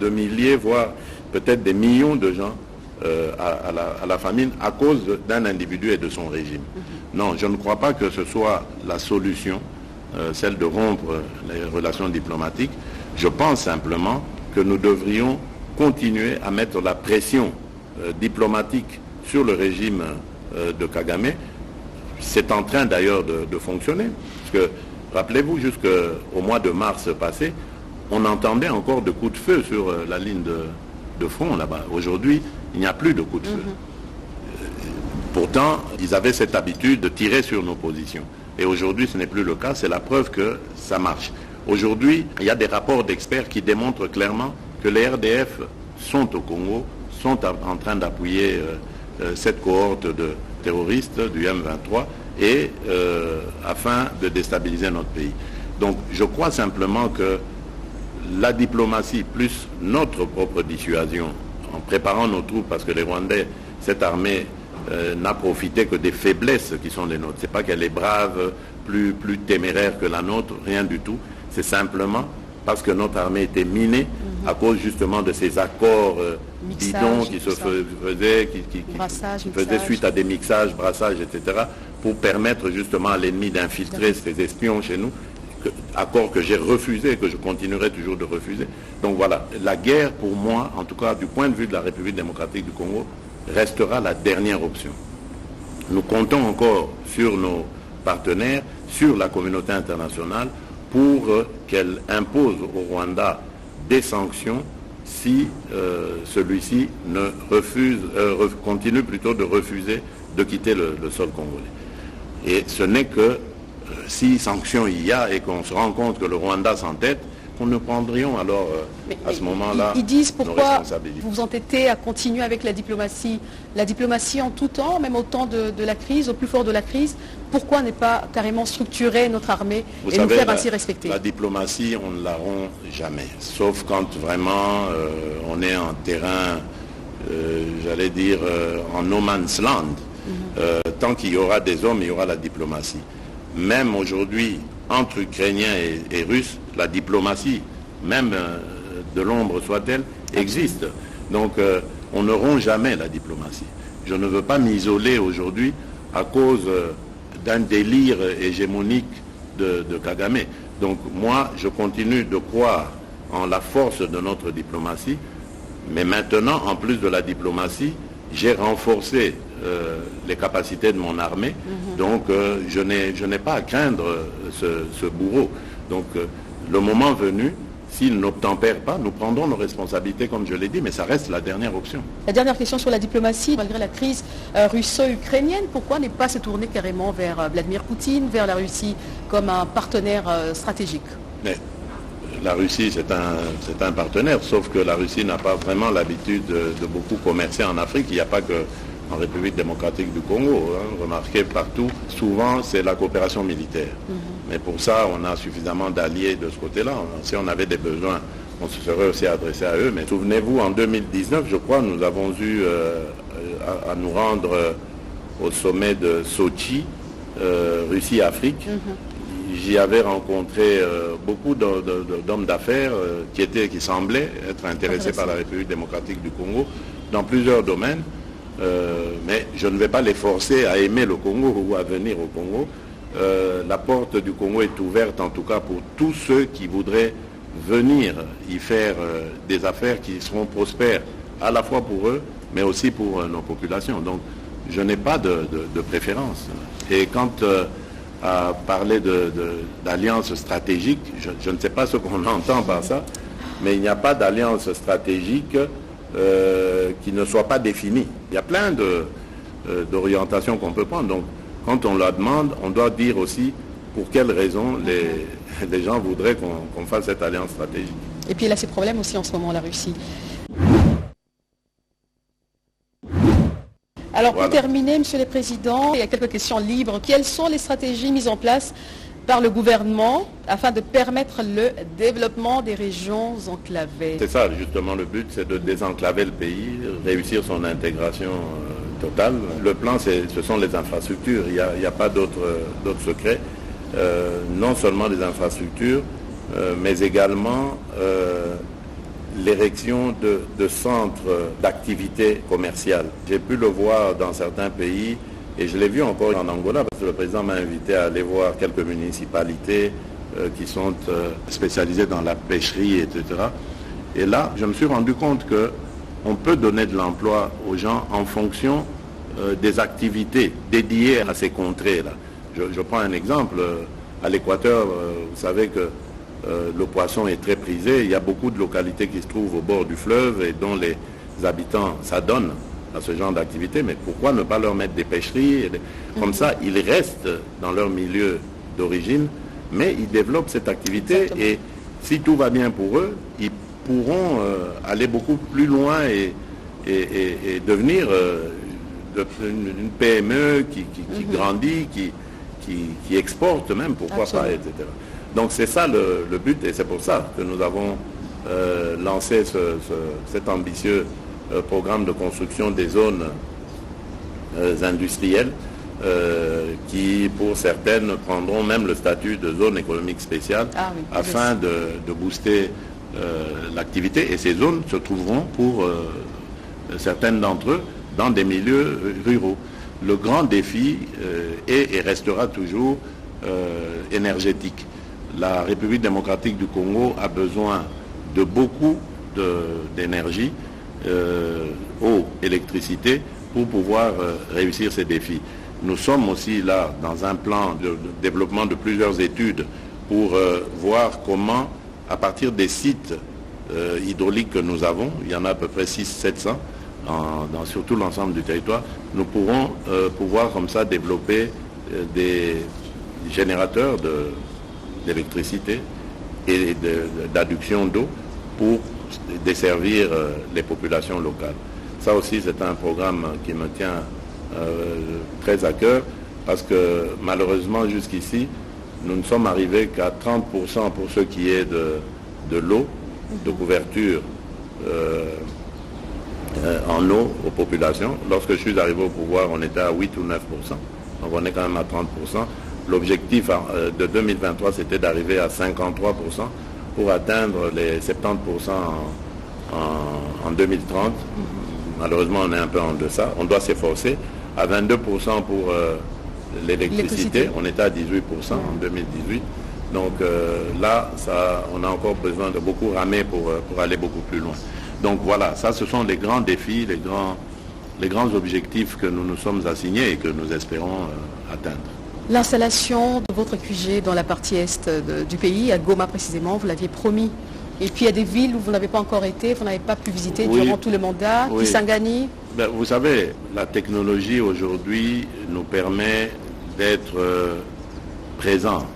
de milliers, voire peut-être des millions de gens à la famine à cause d'un individu et de son régime. Non, je ne crois pas que ce soit la solution, celle de rompre les relations diplomatiques. Je pense simplement que nous devrions continuer à mettre la pression diplomatique sur le régime de Kagame. C'est en train d'ailleurs de fonctionner. Parce que, rappelez-vous, jusqu'au mois de mars passé, on entendait encore de coups de feu sur la ligne de front là-bas. Aujourd'hui, il n'y a plus de coups de feu. Pourtant, ils avaient cette habitude de tirer sur nos positions. Et aujourd'hui, ce n'est plus le cas. C'est la preuve que ça marche. Aujourd'hui, il y a des rapports d'experts qui démontrent clairement que les RDF sont au Congo, sont en train d'appuyer cette cohorte de terroristes du M23 et afin de déstabiliser notre pays. Donc je crois simplement que la diplomatie plus notre propre dissuasion, en préparant nos troupes, parce que les Rwandais, cette armée n'a profité que des faiblesses qui sont les nôtres. Ce n'est pas qu'elle est brave, plus téméraire que la nôtre, rien du tout. C'est simplement parce que notre armée était minée à cause justement de ces accords bidons qui se faisaient, qui faisaient suite à des mixages, brassages, etc., pour permettre justement à l'ennemi d'infiltrer ses espions chez nous, accord que j'ai refusé et que je continuerai toujours de refuser. Donc voilà, la guerre pour moi, en tout cas du point de vue de la République démocratique du Congo, restera la dernière option. Nous comptons encore sur nos partenaires, sur la communauté internationale, pour qu'elle impose au Rwanda des sanctions si celui-ci continue plutôt de refuser de quitter le sol congolais. Et ce n'est que si sanctions il y a et qu'on se rend compte que le Rwanda s'entête, qu'on nous prendrions alors à ce moment-là ils disent nos pourquoi responsabilités. vous vous entêtez à continuer avec la diplomatie en tout temps, même au temps de la crise, au plus fort de la crise. Pourquoi ne pas carrément structurer notre armée Vous et savez, nous faire ainsi respecter? La diplomatie, on ne la rompt jamais, sauf quand vraiment on est en terrain, j'allais dire, en no man's land. Tant qu'il y aura des hommes, il y aura la diplomatie. Même aujourd'hui, entre Ukrainiens et Russes, la diplomatie, même de l'ombre soit-elle, existe. Donc on ne rompt jamais la diplomatie. Je ne veux pas m'isoler aujourd'hui à cause d'un délire hégémonique de Kagame. Donc moi, je continue de croire en la force de notre diplomatie, mais maintenant, en plus de la diplomatie, j'ai renforcé les capacités de mon armée, donc je n'ai pas à craindre ce bourreau. Donc le moment venu, s'il n'obtempère pas, nous prendrons nos responsabilités, comme je l'ai dit, mais ça reste la dernière option. La dernière question sur la diplomatie, malgré la crise russo-ukrainienne, pourquoi ne pas se tourner carrément vers Vladimir Poutine, vers la Russie comme un partenaire stratégique? Mais la Russie, c'est un partenaire, sauf que la Russie n'a pas vraiment l'habitude de beaucoup commercer en Afrique. Il n'y a pas que en République démocratique du Congo, remarquez partout, souvent c'est la coopération militaire. Mais pour ça, on a suffisamment d'alliés de ce côté-là. Si on avait des besoins, on se serait aussi adressé à eux. Mais souvenez-vous, en 2019, je crois, nous avons eu à nous rendre au sommet de Sochi, Russie-Afrique. J'y avais rencontré beaucoup d'hommes d'affaires qui semblaient être intéressés par la République démocratique du Congo dans plusieurs domaines. Mais je ne vais pas les forcer à aimer le Congo ou à venir au Congo. La porte du Congo est ouverte en tout cas pour tous ceux qui voudraient venir y faire des affaires qui seront prospères à la fois pour eux, mais aussi pour nos populations. Donc je n'ai pas de préférence. Et quant à parler d'alliance stratégique, je ne sais pas ce qu'on entend par ça, mais il n'y a pas d'alliance stratégique qui ne soit pas définie. Il y a plein d'orientations qu'on peut prendre. Donc, quand on la demande, on doit dire aussi pour quelles raisons les gens voudraient qu'on fasse cette alliance stratégique. Et puis elle a ses problèmes aussi en ce moment, la Russie. Alors pour terminer, Monsieur le Président, il y a quelques questions libres. Quelles sont les stratégies mises en place par le gouvernement afin de permettre le développement des régions enclavées? C'est ça, justement, le but, c'est de désenclaver le pays, réussir son intégration totale. Le plan, ce sont les infrastructures, il n'y a pas d'autres secrets. Non seulement les infrastructures, mais également l'érection de centres d'activité commerciale. J'ai pu le voir dans certains pays, et je l'ai vu encore en Angola, parce que le président m'a invité à aller voir quelques municipalités qui sont spécialisées dans la pêcherie, etc. Et là, je me suis rendu compte qu'on peut donner de l'emploi aux gens en fonction des activités dédiées à ces contrées-là. Je prends un exemple. À l'Équateur, vous savez que le poisson est très prisé. Il y a beaucoup de localités qui se trouvent au bord du fleuve et dont les habitants s'adonnent à ce genre d'activité, mais pourquoi ne pas leur mettre des pêcheries? Comme ça, ils restent dans leur milieu d'origine, mais ils développent cette activité. Exactement. Et si tout va bien pour eux, ils pourront aller beaucoup plus loin et devenir une PME qui grandit, qui exporte même, pourquoi pas, etc. Donc c'est ça le but, et c'est pour ça que nous avons lancé cet ambitieux programme de construction des zones industrielles qui, pour certaines, prendront même le statut de zone économique spéciale afin de booster l'activité. Et ces zones se trouveront, pour certaines d'entre eux, dans des milieux ruraux. Le grand défi est et restera toujours énergétique. La République démocratique du Congo a besoin de beaucoup d'énergie. eau, électricité, pour pouvoir réussir ces défis. Nous sommes aussi là dans un plan de développement de plusieurs études pour voir comment, à partir des sites hydrauliques que nous avons, il y en a à peu près 600-700 sur tout l'ensemble du territoire, nous pourrons pouvoir comme ça développer des générateurs d'électricité et d'adduction d'eau pour desservir les populations locales. Ça aussi, c'est un programme qui me tient très à cœur parce que malheureusement, jusqu'ici, nous ne sommes arrivés qu'à 30% pour ce qui est de l'eau, de couverture en eau aux populations. Lorsque je suis arrivé au pouvoir, on était à 8 ou 9%. Donc on est quand même à 30%. L'objectif de 2023, c'était d'arriver à 53% pour atteindre les 70% en 2030. Malheureusement, on est un peu en deçà. On doit s'efforcer. À 22% pour l'électricité, on était à 18% en 2018. Donc là, on a encore besoin de beaucoup ramer pour aller beaucoup plus loin. Donc voilà, ça ce sont les grands défis, les grands objectifs que nous nous sommes assignés et que nous espérons atteindre. L'installation de votre QG dans la partie est du pays, à Goma précisément, vous l'aviez promis. Et puis il y a des villes où vous n'avez pas encore été, vous n'avez pas pu visiter durant tout le mandat, Kisangani. Vous savez, la technologie aujourd'hui nous permet d'être présents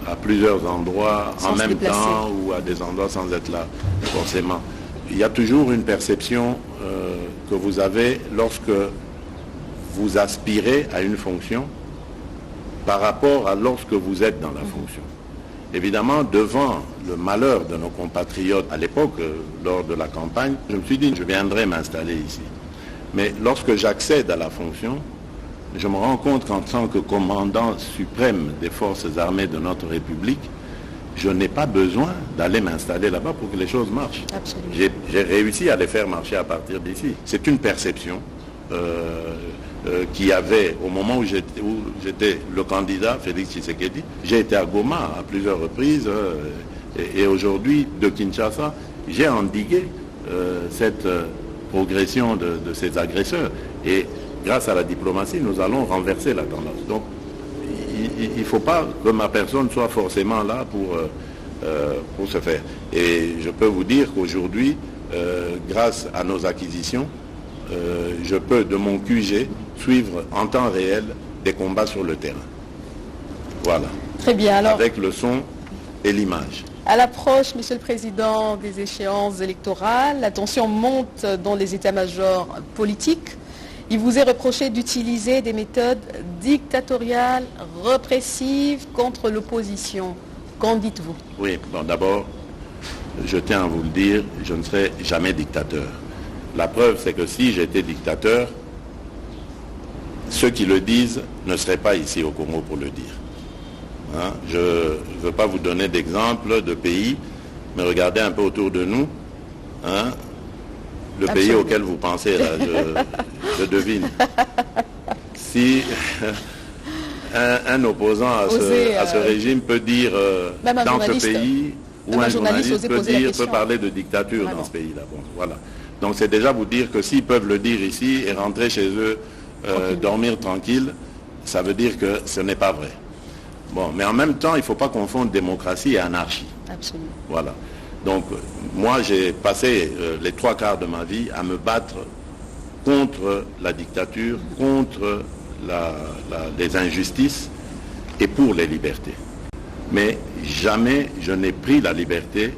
à plusieurs endroits en même temps ou à des endroits sans être là forcément. Il y a toujours une perception que vous avez lorsque vous aspirez à une fonction par rapport à lorsque vous êtes dans la fonction. Évidemment, devant le malheur de nos compatriotes à l'époque, lors de la campagne, je me suis dit, je viendrai m'installer ici. Mais lorsque j'accède à la fonction, je me rends compte qu'en tant que commandant suprême des forces armées de notre République, je n'ai pas besoin d'aller m'installer là-bas pour que les choses marchent. J'ai réussi à les faire marcher à partir d'ici. C'est une perception qu'il y avait au moment où j'étais le candidat, Félix Tshisekedi. J'ai été à Goma à plusieurs reprises et aujourd'hui, de Kinshasa, j'ai endigué cette progression de ces agresseurs. Et grâce à la diplomatie, nous allons renverser la tendance. Donc, il ne faut pas que ma personne soit forcément là pour se faire. Et je peux vous dire qu'aujourd'hui, grâce à nos acquisitions, je peux, de mon QG, suivre en temps réel des combats sur le terrain. Voilà. Très bien. Alors, avec le son et l'image. À l'approche, Monsieur le Président, des échéances électorales, la tension monte dans les états-majors politiques. Il vous est reproché d'utiliser des méthodes dictatoriales, répressives contre l'opposition. Qu'en dites-vous? Oui, bon, d'abord, je tiens à vous le dire, je ne serai jamais dictateur. La preuve, c'est que si j'étais dictateur, ceux qui le disent ne seraient pas ici au Congo pour le dire. Hein? Je ne veux pas vous donner d'exemples de pays, mais regardez un peu autour de nous. Hein? Le pays auquel vous pensez, là, je devine. Si un opposant à ce régime peut dire dans ce pays, ou un journaliste peut parler de dictature dans ce pays-là. Bon, voilà. Donc c'est déjà vous dire que s'ils peuvent le dire ici et rentrer chez eux, dormir tranquille, ça veut dire que ce n'est pas vrai. Bon, mais en même temps, il ne faut pas confondre démocratie et anarchie. Absolument. Voilà. Donc, moi, j'ai passé les 3/4 de ma vie à me battre contre la dictature, contre les injustices et pour les libertés. Mais jamais je n'ai pris la liberté